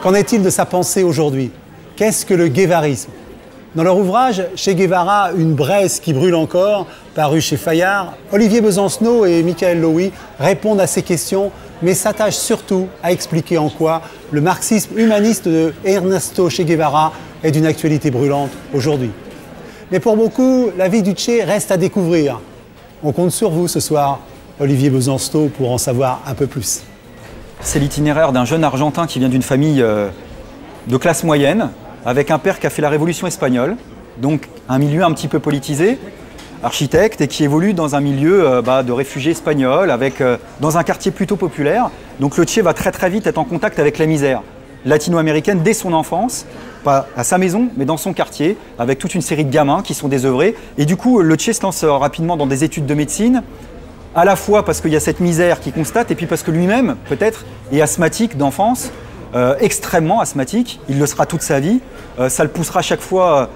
Qu'en est-il de sa pensée aujourd'hui? Qu'est-ce que le guévarisme? Dans leur ouvrage « Che Guevara, une braise qui brûle encore », paru chez Fayard, Olivier Besancenot et Michael Lowy répondent à ces questions, mais s'attachent surtout à expliquer en quoi le marxisme humaniste de Ernesto Che Guevara est d'une actualité brûlante aujourd'hui. Mais pour beaucoup, la vie du Che reste à découvrir. On compte sur vous ce soir, Olivier Besancenot, pour en savoir un peu plus. C'est l'itinéraire d'un jeune Argentin qui vient d'une famille de classe moyenne, avec un père qui a fait la Révolution espagnole, donc un milieu un petit peu politisé, architecte, et qui évolue dans un milieu de réfugiés espagnols, dans un quartier plutôt populaire. Donc le Che va très très vite être en contact avec la misère latino-américaine dès son enfance, pas à sa maison, mais dans son quartier, avec toute une série de gamins qui sont désœuvrés. Et du coup, le Che se lance rapidement dans des études de médecine, à la fois parce qu'il y a cette misère qu'il constate, et puis parce que lui-même, peut-être, est asthmatique d'enfance, extrêmement asthmatique. Il le sera toute sa vie. Ça le poussera chaque fois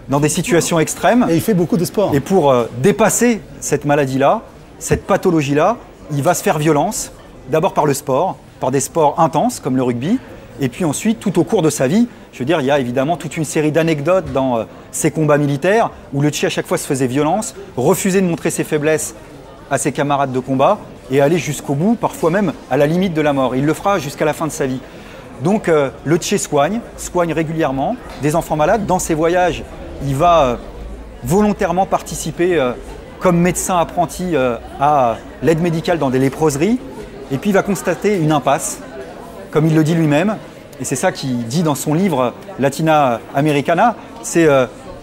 dans des situations extrêmes. Et il fait beaucoup de sport. Et pour dépasser cette maladie-là, cette pathologie-là, il va se faire violence, d'abord par le sport, par des sports intenses comme le rugby, et puis ensuite, tout au cours de sa vie, je veux dire, il y a évidemment toute une série d'anecdotes dans ses combats militaires, où le Che à chaque fois se faisait violence, refusait de montrer ses faiblesses à ses camarades de combat et aller jusqu'au bout, parfois même à la limite de la mort. Il le fera jusqu'à la fin de sa vie. Donc le Che soigne régulièrement des enfants malades. Dans ses voyages, il va volontairement participer comme médecin apprenti à l'aide médicale dans des léproseries. Et puis il va constater une impasse, comme il le dit lui-même. Et c'est ça qu'il dit dans son livre Latina Americana. C'est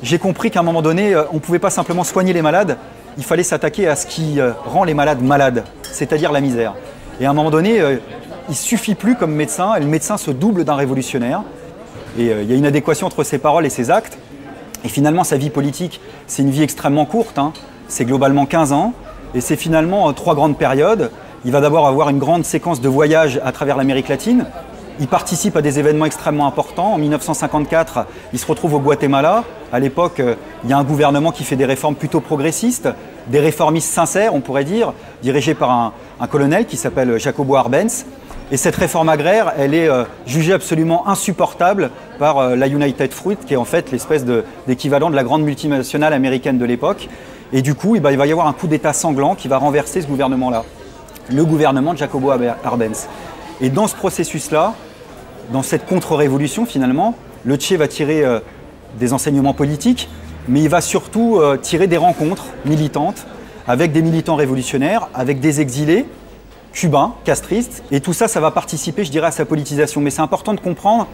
j'ai compris qu'à un moment donné, on ne pouvait pas simplement soigner les malades, il fallait s'attaquer à ce qui rend les malades malades, c'est-à-dire la misère. Et à un moment donné, il ne suffit plus comme médecin, et le médecin se double d'un révolutionnaire. Et il y a une adéquation entre ses paroles et ses actes. Et finalement, sa vie politique, c'est une vie extrêmement courte, hein. C'est globalement 15 ans, et c'est finalement 3 grandes périodes. Il va d'abord avoir une grande séquence de voyages à travers l'Amérique latine. Il participe à des événements extrêmement importants. En 1954, il se retrouve au Guatemala. À l'époque, il y a un gouvernement qui fait des réformes plutôt progressistes, des réformistes sincères, on pourrait dire, dirigés par un colonel qui s'appelle Jacobo Arbenz. Et cette réforme agraire, elle est jugée absolument insupportable par la United Fruit, qui est en fait l'espèce d'équivalent de la grande multinationale américaine de l'époque. Et du coup, il va y avoir un coup d'État sanglant qui va renverser ce gouvernement-là, le gouvernement de Jacobo Arbenz. Et dans ce processus-là, dans cette contre-révolution finalement, le Che va tirer des enseignements politiques, mais il va surtout tirer des rencontres militantes avec des militants révolutionnaires, avec des exilés cubains, castristes, et tout ça, ça va participer, je dirais, à sa politisation. Mais c'est important de comprendre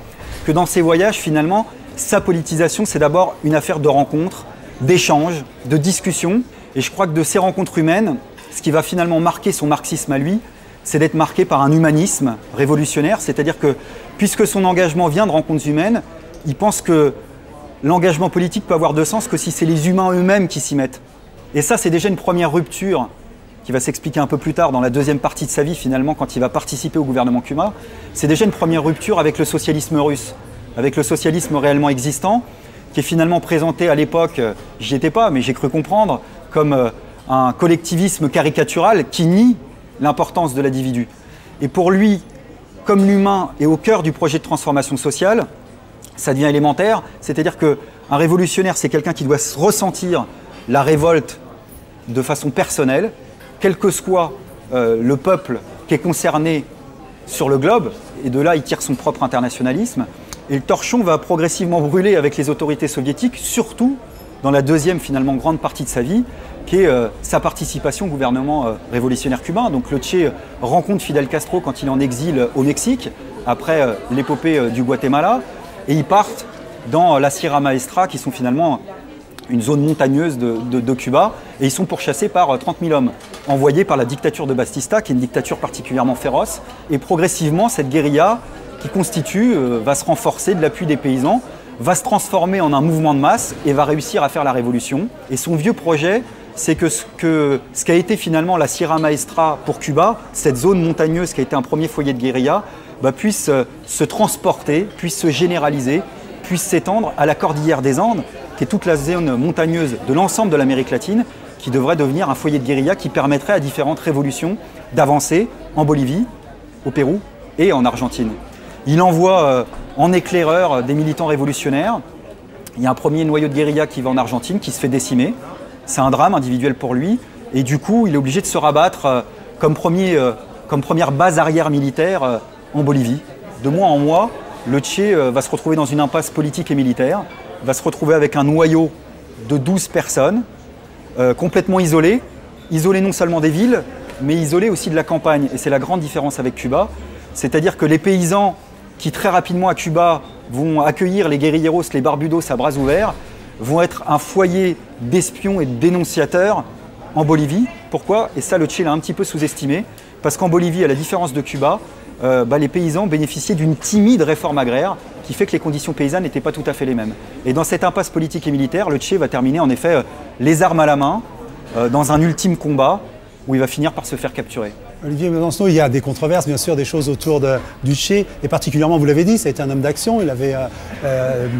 que dans ces voyages, finalement, sa politisation, c'est d'abord une affaire de rencontres, d'échanges, de discussions. Et je crois que de ces rencontres humaines, ce qui va finalement marquer son marxisme à lui, c'est d'être marqué par un humanisme révolutionnaire. C'est-à-dire que, puisque son engagement vient de rencontres humaines, il pense que l'engagement politique peut avoir de sens que si c'est les humains eux-mêmes qui s'y mettent. Et ça, c'est déjà une première rupture qui va s'expliquer un peu plus tard dans la deuxième partie de sa vie, finalement, quand il va participer au gouvernement cubain. C'est déjà une première rupture avec le socialisme russe, avec le socialisme réellement existant, qui est finalement présenté à l'époque, j'y étais pas, mais j'ai cru comprendre, comme un collectivisme caricatural qui nie l'importance de l'individu. Et pour lui, comme l'humain est au cœur du projet de transformation sociale, ça devient élémentaire, c'est-à-dire qu'un révolutionnaire, c'est quelqu'un qui doit ressentir la révolte de façon personnelle, quel que soit le peuple qui est concerné sur le globe, et de là il tire son propre internationalisme. Et le torchon va progressivement brûler avec les autorités soviétiques, surtout dans la deuxième finalement grande partie de sa vie, qui est sa participation au gouvernement révolutionnaire cubain. Donc le Che rencontre Fidel Castro quand il est en exil au Mexique, après l'épopée du Guatemala, et ils partent dans la Sierra Maestra, qui sont finalement une zone montagneuse de Cuba, et ils sont pourchassés par 30 000 hommes, envoyés par la dictature de Batista, qui est une dictature particulièrement féroce. Et progressivement, cette guérilla qui constitue va se renforcer de l'appui des paysans, va se transformer en un mouvement de masse et va réussir à faire la révolution. Et son vieux projet, c'est que ce qu'a été finalement la Sierra Maestra pour Cuba, cette zone montagneuse qui a été un premier foyer de guérilla, puisse se transporter, puisse se généraliser, puisse s'étendre à la cordillère des Andes, qui est toute la zone montagneuse de l'ensemble de l'Amérique latine, qui devrait devenir un foyer de guérilla qui permettrait à différentes révolutions d'avancer en Bolivie, au Pérou et en Argentine. Il envoie en éclaireur des militants révolutionnaire. Il y a un premier noyau de guérilla qui va en Argentine, qui se fait décimer. C'est un drame individuel pour lui. Et du coup, il est obligé de se rabattre comme première base arrière militaire en Bolivie. De mois en mois, le Che va se retrouver dans une impasse politique et militaire, va se retrouver avec un noyau de 12 personnes, complètement isolés non seulement des villes, mais isolés aussi de la campagne. Et c'est la grande différence avec Cuba. C'est-à-dire que les paysans qui très rapidement à Cuba vont accueillir les guérilleros, les barbudos à bras ouverts, vont être un foyer d'espions et de dénonciateurs en Bolivie. Pourquoi? Et ça, le Che l'a un petit peu sous-estimé, parce qu'en Bolivie, à la différence de Cuba, les paysans bénéficiaient d'une timide réforme agraire qui fait que les conditions paysannes n'étaient pas tout à fait les mêmes. Et dans cette impasse politique et militaire, le Che va terminer en effet les armes à la main, dans un ultime combat où il va finir par se faire capturer. Olivier Besancenot, il y a des controverses, bien sûr, des choses autour du Che, et particulièrement, vous l'avez dit, ça a été un homme d'action, il avait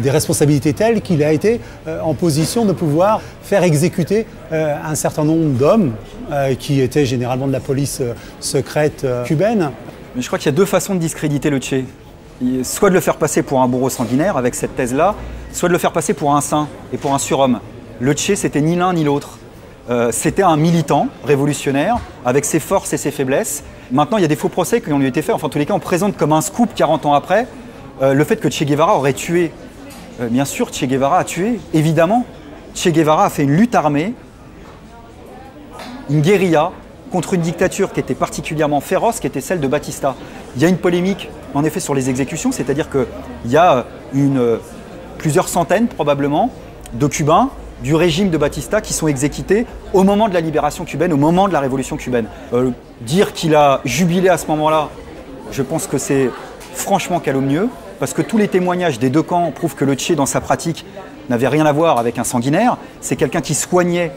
des responsabilités telles qu'il a été en position de pouvoir faire exécuter un certain nombre d'hommes qui étaient généralement de la police secrète cubaine. Mais je crois qu'il y a deux façons de discréditer le Che. Soit de le faire passer pour un bourreau sanguinaire, avec cette thèse-là, soit de le faire passer pour un saint et pour un surhomme. Le Che, c'était ni l'un ni l'autre. C'était un militant révolutionnaire avec ses forces et ses faiblesses. Maintenant, il y a des faux procès qui ont lui été faits. Enfin, en tous les cas, on présente comme un scoop 40 ans après le fait que Che Guevara aurait tué. Bien sûr, Che Guevara a tué, évidemment. Che Guevara a fait une lutte armée, une guérilla contre une dictature qui était particulièrement féroce, qui était celle de Batista. Il y a une polémique, en effet, sur les exécutions, c'est-à-dire qu'il y a plusieurs centaines, probablement, de Cubains du régime de Batista qui sont exécutés au moment de la libération cubaine, au moment de la révolution cubaine. Dire qu'il a jubilé à ce moment-là, je pense que c'est franchement calomnieux, parce que tous les témoignages des deux camps prouvent que le Che, dans sa pratique, n'avait rien à voir avec un sanguinaire. C'est quelqu'un qui soignait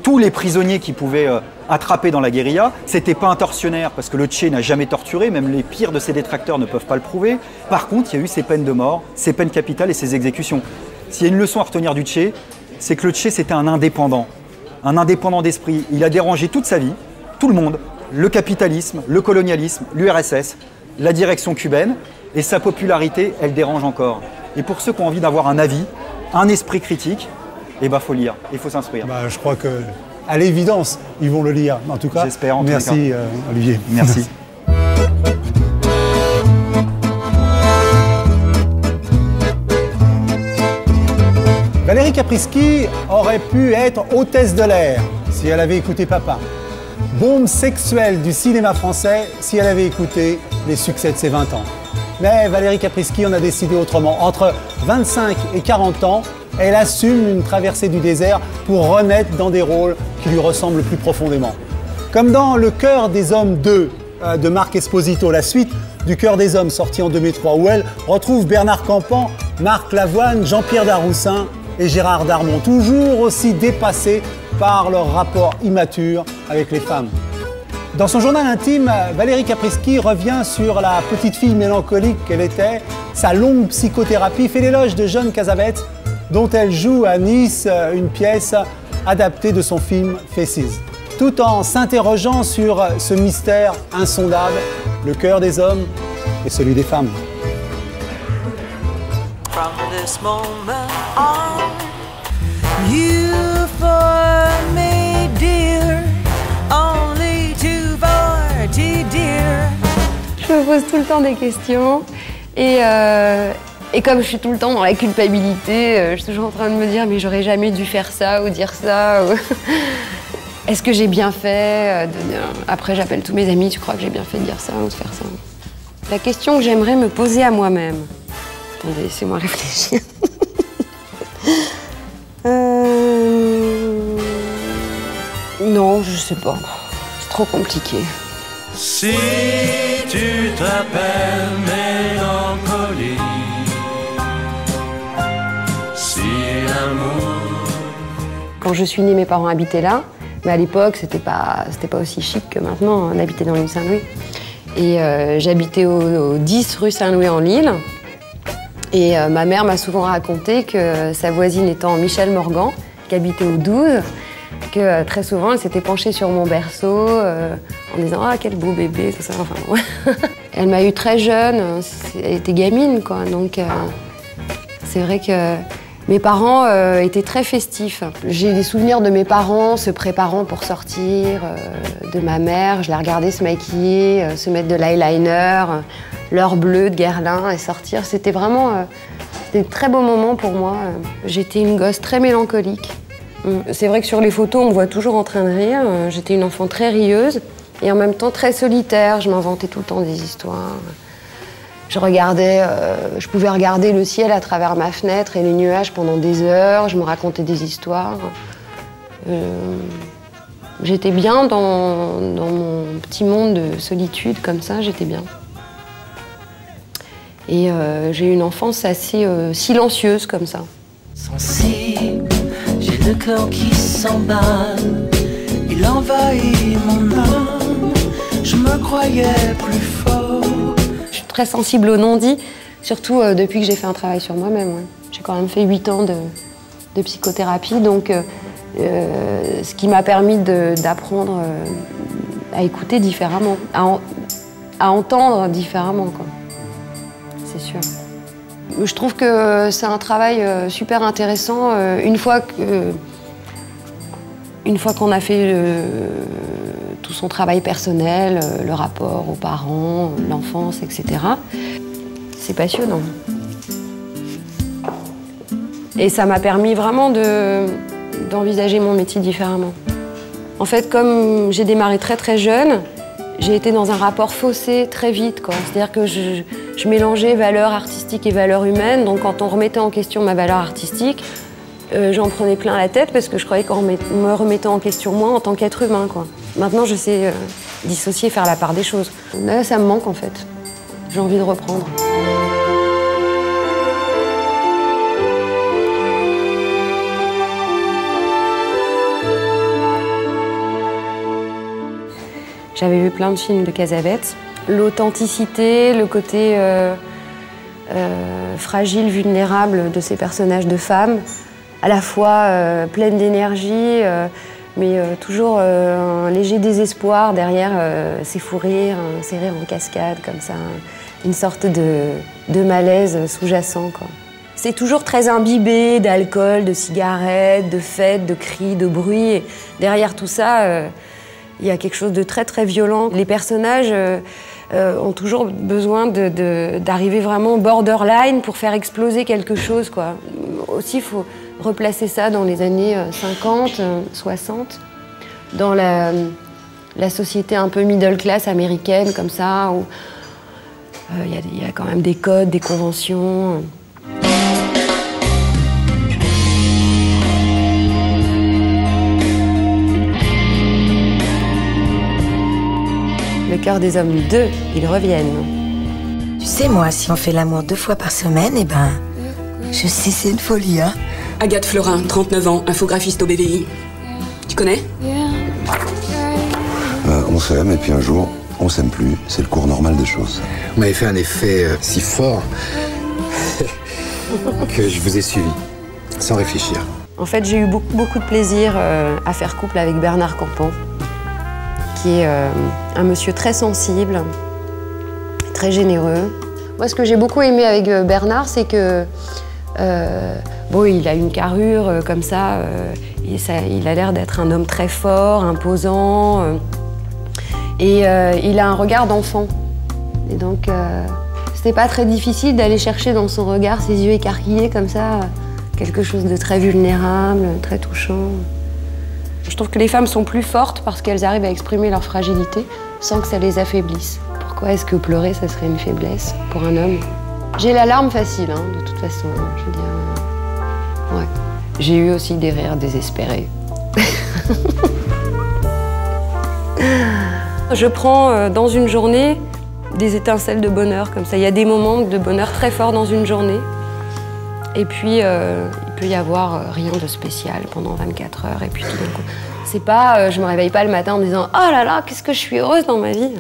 tous les prisonniers qu'il pouvait attraper dans la guérilla. C'était pas un tortionnaire, parce que le Che n'a jamais torturé, même les pires de ses détracteurs ne peuvent pas le prouver. Par contre, il y a eu ces peines de mort, ces peines capitales et ces exécutions. S'il y a une leçon à retenir du Che, c'est que le Che, c'était un indépendant d'esprit. Il a dérangé toute sa vie, tout le monde, le capitalisme, le colonialisme, l'URSS, la direction cubaine, et sa popularité, elle dérange encore. Et pour ceux qui ont envie d'avoir un avis, un esprit critique, il faut lire, il faut s'instruire. Je crois qu'à l'évidence, ils vont le lire. En tout cas, j'espère. Merci Olivier. Merci. Valérie Caprisky aurait pu être hôtesse de l'air si elle avait écouté Papa. Bombe sexuelle du cinéma français si elle avait écouté les succès de ses 20 ans. Mais Valérie Caprisky en a décidé autrement. Entre 25 et 40 ans, elle assume une traversée du désert pour renaître dans des rôles qui lui ressemblent plus profondément. Comme dans Le Cœur des Hommes 2 de Marc Esposito, la suite du Cœur des Hommes sorti en 2003, où elle retrouve Bernard Campan, Marc Lavoine, Jean-Pierre Daroussin et Gérard Darmon, toujours aussi dépassés par leur rapport immature avec les femmes. Dans son journal intime, Valérie Caprisky revient sur la petite fille mélancolique qu'elle était. Sa longue psychothérapie fait l'éloge de John Cassavetes, dont elle joue à Nice une pièce adaptée de son film Faces, tout en s'interrogeant sur ce mystère insondable, le cœur des hommes et celui des femmes. From this moment on, you for me, dear, only too far too dear. Je me pose tout le temps des questions et comme je suis tout le temps dans la culpabilité, je suis toujours en train de me dire mais j'aurais jamais dû faire ça ou dire ça. Ou... Est-ce que j'ai bien fait Après j'appelle tous mes amis, tu crois que j'ai bien fait de dire ça ou de faire ça? La question que j'aimerais me poser à moi-même. Attendez, laissez-moi réfléchir. Non, je sais pas. C'est trop compliqué. Si tu t'appelles mélancolie, si l'amour... Quand je suis née, mes parents habitaient là, mais à l'époque, c'était pas aussi chic que maintenant, on habitait dans l'île Saint-Louis. Et j'habitais au 10 rue Saint-Louis en Lille. Et ma mère m'a souvent raconté que sa voisine étant Michel Morgan, qui habitait au 12, que très souvent elle s'était penchée sur mon berceau en disant « Ah, quel beau bébé », tout ça. Enfin, ouais. Elle m'a eu très jeune, elle était gamine, quoi. Donc c'est vrai que mes parents étaient très festifs. J'ai des souvenirs de mes parents se préparant pour sortir, de ma mère. Je les regardais se maquiller, se mettre de l'eyeliner, l'heure bleue de Guerlain et sortir. C'était vraiment des très beaux moments pour moi. J'étais une gosse très mélancolique. C'est vrai que sur les photos, on me voit toujours en train de rire. J'étais une enfant très rieuse et en même temps très solitaire. Je m'inventais tout le temps des histoires. Je pouvais regarder le ciel à travers ma fenêtre et les nuages pendant des heures. Je me racontais des histoires. J'étais bien dans mon petit monde de solitude, comme ça, j'étais bien. Et j'ai eu une enfance assez silencieuse, comme ça. Sensible, j'ai le cœur qui s'emballe, il envahit mon âme, je me croyais plus fort. Je suis très sensible aux non-dits, surtout depuis que j'ai fait un travail sur moi-même. Ouais. J'ai quand même fait 8 ans de psychothérapie, donc ce qui m'a permis d'apprendre à écouter différemment, à entendre différemment, quoi. C'est sûr. Je trouve que c'est un travail super intéressant une fois qu'on a fait tout son travail personnel, le rapport aux parents, l'enfance, etc. C'est passionnant. Et ça m'a permis vraiment d'envisager mon métier différemment. En fait, comme j'ai démarré très très jeune, j'ai été dans un rapport faussé très vite, quoi. C'est-à-dire que je mélangeais valeurs artistiques et valeurs humaines. Donc quand on remettait en question ma valeur artistique, j'en prenais plein la tête parce que je croyais qu'on me remettait en question moi en tant qu'être humain, quoi. Maintenant, je sais dissocier, faire la part des choses. Là, ça me manque, en fait. J'ai envie de reprendre. J'avais vu plein de films de Cassavetes. L'authenticité, le côté fragile, vulnérable de ces personnages de femmes, à la fois pleine d'énergie, mais toujours un léger désespoir derrière ces fous rires, ces rires en cascade comme ça, une sorte de malaise sous-jacent, quoi. C'est toujours très imbibé d'alcool, de cigarettes, de fêtes, de cris, de bruit. Et derrière tout ça, il y a quelque chose de très très violent. Les personnages ont toujours besoin d'arriver vraiment borderline pour faire exploser quelque chose, quoi. Aussi, il faut replacer ça dans les années 50, 60, dans la société un peu middle class américaine, comme ça, où Il y a quand même des codes, des conventions. Le cœur des hommes 2, ils reviennent. Tu sais, moi, si on fait l'amour 2 fois par semaine, eh ben, je sais, c'est une folie, hein. Agathe Florin, 39 ans, infographiste au BVI. Tu connais? On s'aime et puis un jour, on s'aime plus. C'est le cours normal des choses. Vous m'avez fait un effet si fort que je vous ai suivi, sans réfléchir. En fait, j'ai eu beaucoup de plaisir à faire couple avec Bernard Campan, qui est un monsieur très sensible, très généreux. Moi, ce que j'ai beaucoup aimé avec Bernard, c'est que bon, il a une carrure comme ça, il a l'air d'être un homme très fort, imposant, et il a un regard d'enfant. Et donc, c'était pas très difficile d'aller chercher dans son regard, ses yeux écarquillés comme ça, quelque chose de très vulnérable, très touchant. Je trouve que les femmes sont plus fortes parce qu'elles arrivent à exprimer leur fragilité sans que ça les affaiblisse. Pourquoi est-ce que pleurer, ça serait une faiblesse pour un homme? J'ai la larme facile, hein, de toute façon, je veux dire. Ouais. J'ai eu aussi des rires désespérés. Je prends dans une journée des étincelles de bonheur, comme ça. Il y a des moments de bonheur très forts dans une journée. Et puis, il peut y avoir rien de spécial pendant 24 heures. Et puis tout d'un coup, c'est pas, je me réveille pas le matin en me disant « Oh là là, qu'est-ce que je suis heureuse dans ma vie !»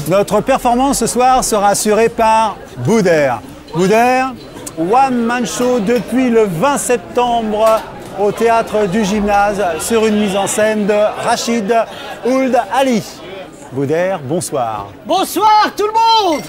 Notre performance ce soir sera assurée par Boudère. Boudère, One Man Show depuis le 20 septembre au théâtre du Gymnase sur une mise en scène de Rachid Ould Ali. Boudère, bonsoir. Bonsoir tout le monde.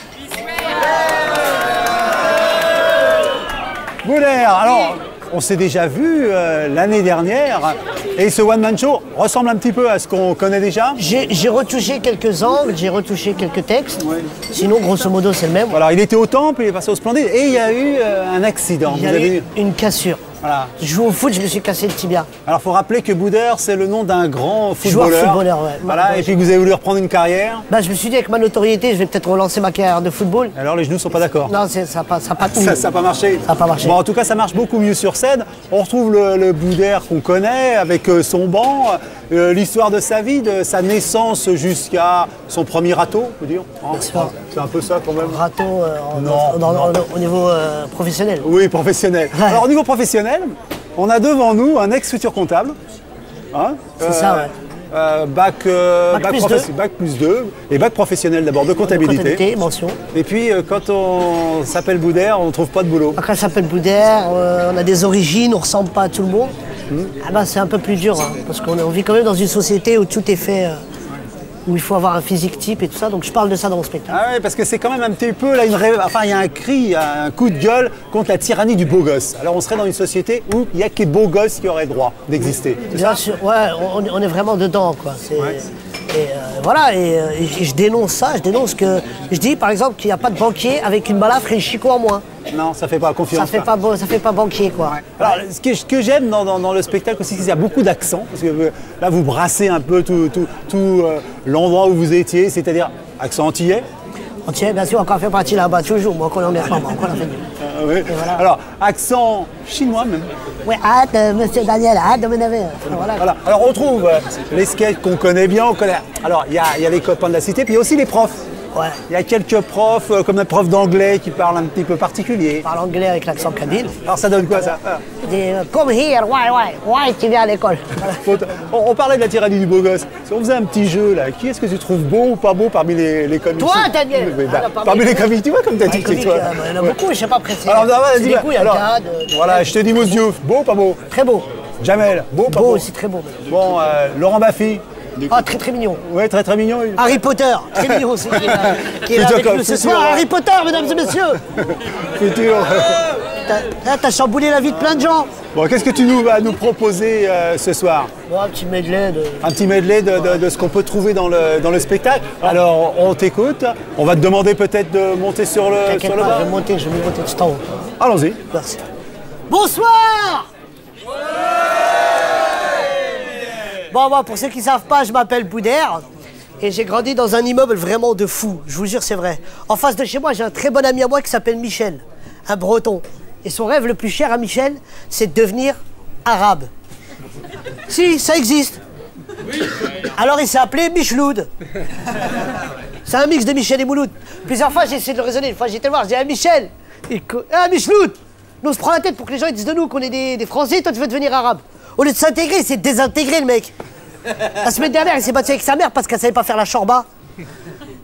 Boudère, alors on s'est déjà vu l'année dernière et ce One Man Show ressemble un petit peu à ce qu'on connaît déjà. J'ai retouché quelques angles, j'ai retouché quelques textes. Ouais. Sinon, grosso modo, c'est le même. Voilà, il était au Temple, il est passé au Splendide et il y a eu un accident. Il y a eu une cassure. Voilà. Je joue au foot, je me suis cassé le tibia. Alors, il faut rappeler que Boudère, c'est le nom d'un grand footballeur. Joueur footballeur, ouais. Voilà, et puis vous avez voulu reprendre une carrière. Bah, je me suis dit, avec ma notoriété, je vais peut-être relancer ma carrière de football. Alors, les genoux sont pas d'accord. Non, ça n'a pas marché. Ça n'a pas marché. Bon, en tout cas, ça marche beaucoup mieux sur scène. On retrouve le Boudère qu'on connaît, avec son banc, l'histoire de sa vie, de sa naissance jusqu'à son premier râteau, on peut dire. C'est un peu ça, quand même. Râteau au niveau professionnel. Oui, professionnel. Alors, au niveau professionnel, on a devant nous un ex-futur comptable. Hein, c'est ça, ouais. Bac plus 2 et bac professionnel d'abord de comptabilité. Mention. Et puis quand on s'appelle Boudère, on ne trouve pas de boulot. Quand on s'appelle Boudère, on a des origines, on ne ressemble pas à tout le monde. Ah ben, c'est un peu plus dur, hein, parce qu'on vit quand même dans une société où tout est fait, où il faut avoir un physique type et tout ça. Donc je parle de ça dans mon spectacle. Ah oui, parce que c'est quand même un petit peu là, il y a un cri, un coup de gueule contre la tyrannie du beau gosse. Alors on serait dans une société où il n'y a que les beaux gosses qui auraient le droit d'exister. Bien sûr, ouais, on est vraiment dedans, quoi. Et voilà, et je dénonce ça, je dénonce que je dis par exemple qu'il n'y a pas de banquier avec une balafre et un chicot en moins. Non, ça fait pas confiance. Ça fait pas banquier, quoi. Ouais. Alors, ce que j'aime dans le spectacle aussi, c'est qu'il y a beaucoup d'accents. Parce que là, vous brassez un peu tout l'endroit où vous étiez, c'est-à-dire accent antillais. Antillais, bien sûr, encore fait partie là-bas, toujours. Moi, qu'on en est pas, moi, qu'on en fait. Oui. Voilà. Alors, accent chinois même. Oui, monsieur Daniel, de me lever. Voilà. Alors, on trouve les sketchs qu'on connaît bien. Alors, il y a les copains de la cité, puis il y a aussi les profs. Ouais. Il y a quelques profs, comme un prof d'anglais qui parle un petit peu particulier. Il parle anglais avec l'accent kabyle. Alors ça donne quoi ça? Il dit come here, why tu viens à l'école. On parlait de la tyrannie du beau gosse. Si on faisait un petit jeu là, qui est-ce que tu trouves beau ou pas beau parmi les comiques? Toi, Daniel. Parmi les comiques, tu vois comme t'as dit que c'est toi. Il y en a beaucoup, je sais pas préciser. Alors vas-y, voilà, je te dis Mousse Diouf, beau ou pas beau? Très beau. Jamel, beau ou pas beau? Beau aussi, très beau. Bon, Laurent Baffy. Ah, très mignon. Ouais, très mignon. Harry Potter, très mignon aussi, qui est là avec nous ce soir. Harry Potter, mesdames et messieurs. Futur. t'as chamboulé la vie de plein de gens. Bon, qu'est-ce que tu vas nous proposer ce soir? Bon, un petit medley de... Un petit medley de ce qu'on peut trouver dans le spectacle. Alors, on t'écoute. On va te demander peut-être de monter sur le bar. Je vais monter tout en haut. Allons-y. Merci. Bonsoir. Bon, pour ceux qui ne savent pas, je m'appelle Boudère. Et j'ai grandi dans un immeuble vraiment de fou. Je vous jure, c'est vrai. En face de chez moi, j'ai un très bon ami à moi qui s'appelle Michel. Un breton. Et son rêve le plus cher à Michel, c'est de devenir arabe. Si, ça existe. Alors il s'est appelé Micheloud. C'est un mix de Michel et Mouloud. Plusieurs fois, j'ai essayé de le raisonner. Une fois, j'étais le voir, je dis « Ah, Michel !»« Ah, Micheloud !» Nous, on se prend la tête pour que les gens ils disent de nous qu'on est des Français, toi, tu veux devenir arabe. Au lieu de s'intégrer, c'est désintégrer, le mec. La semaine dernière, il s'est battu avec sa mère parce qu'elle savait pas faire la chorba.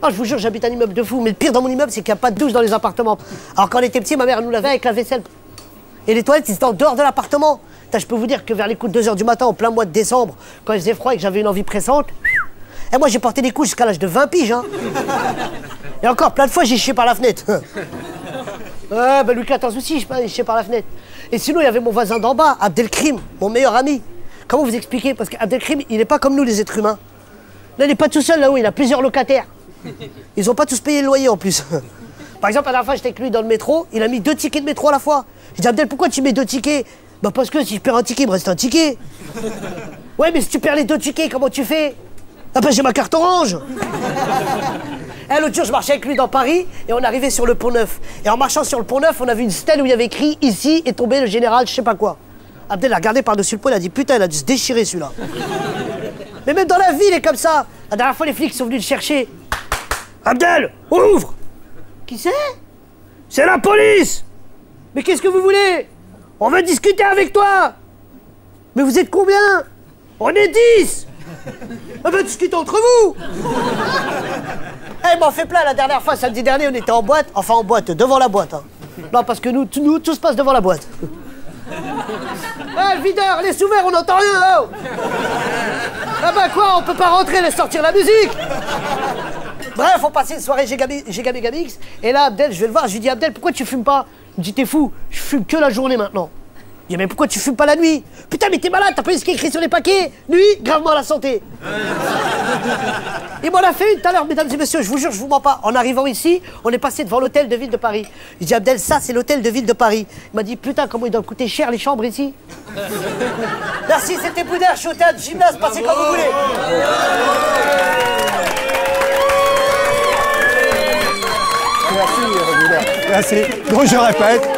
Oh, je vous jure, j'habite un immeuble de fou. Mais le pire dans mon immeuble, c'est qu'il n'y a pas de douche dans les appartements. Alors quand on était petit, ma mère nous lavait avec la vaisselle. Et les toilettes, ils étaient en dehors de l'appartement. Je peux vous dire que vers les coups de 2 h du matin, en plein mois de décembre, quand il faisait froid et que j'avais une envie pressante, et moi j'ai porté des couches jusqu'à l'âge de 20 piges. Hein. Et encore, plein de fois, j'ai chié par la fenêtre. Ouais, bah Louis XIV aussi, j'ai chié par la fenêtre. Et sinon, il y avait mon voisin d'en bas, Abdelkrim, mon meilleur ami. Comment vous expliquer? Parce qu'Abdelkrim, il n'est pas comme nous, les êtres humains. Là, il n'est pas tout seul là-haut, il a plusieurs locataires. Ils n'ont pas tous payé le loyer en plus. Par exemple, à la fin, j'étais avec lui dans le métro, il a mis 2 tickets de métro à la fois. J'ai dit, Abdel, pourquoi tu mets 2 tickets? Bah parce que si je perds un ticket, il me reste un ticket. Ouais, mais si tu perds les 2 tickets, comment tu fais? Ah bah j'ai ma carte orange. Et l'autre jour, je marchais avec lui dans Paris et on arrivait sur le Pont Neuf. Et en marchant sur le Pont Neuf, on a vu une stèle où il y avait écrit « Ici est tombé le général je sais pas quoi ». Abdel a regardé par-dessus le pont, il a dit « Putain, il a dû se déchirer celui-là ». Mais même dans la vie, il est comme ça. La dernière fois, les flics sont venus le chercher. « Abdel, ouvre !»« Qui c'est ?»« C'est la police !»« Mais qu'est-ce que vous voulez ? On veut discuter avec toi !»« Mais vous êtes combien ? » ?»« On est 10 !»« On veut discuter entre vous !» Eh, m'en fait plein, la dernière fois, samedi dernier, on était en boîte. Enfin, en boîte, devant la boîte. Hein. Non, parce que nous, tout se passe devant la boîte. Eh, le videur, les sous-verts, on n'entend rien, oh. Ah bah quoi, on peut pas rentrer, laisse sortir la musique. Bref, on passait une soirée Gamix. Et là, Abdel, je vais le voir, je lui dis, Abdel, pourquoi tu fumes pas? Il me dit, t'es fou, je fume que la journée maintenant. Je dis, mais pourquoi tu fumes pas la nuit? Putain, mais t'es malade, t'as pas vu ce qui est écrit sur les paquets? Nuit, gravement à la santé. Il m'en a fait une tout à l'heure, mesdames et messieurs, je vous jure, je vous mens pas. En arrivant ici, on est passé devant l'hôtel de ville de Paris. Je dis, Abdel, ça, c'est l'hôtel de ville de Paris. Il m'a dit, putain, comment il doit coûter cher les chambres ici. Merci, c'était Boudère, je suis au théâtre Gymnase, passez quand vous voulez. Merci, Boudère. Merci. Donc, je répète.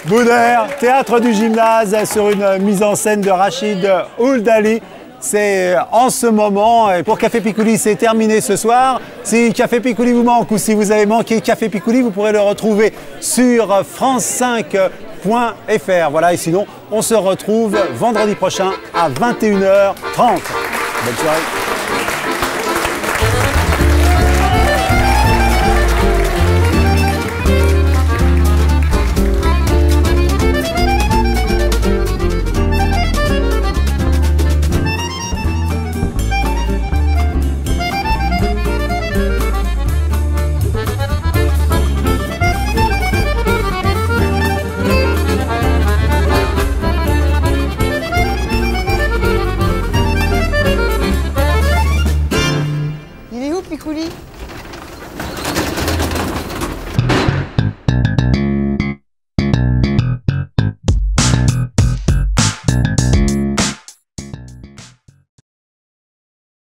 Boudère, théâtre du Gymnase, sur une mise en scène de Rachid Ouldali. C'est en ce moment, et pour Café Picouli, c'est terminé ce soir. Si Café Picouli vous manque ou si vous avez manqué Café Picouli, vous pourrez le retrouver sur france5.fr. Voilà, et sinon, on se retrouve vendredi prochain à 21h30. Bonne soirée.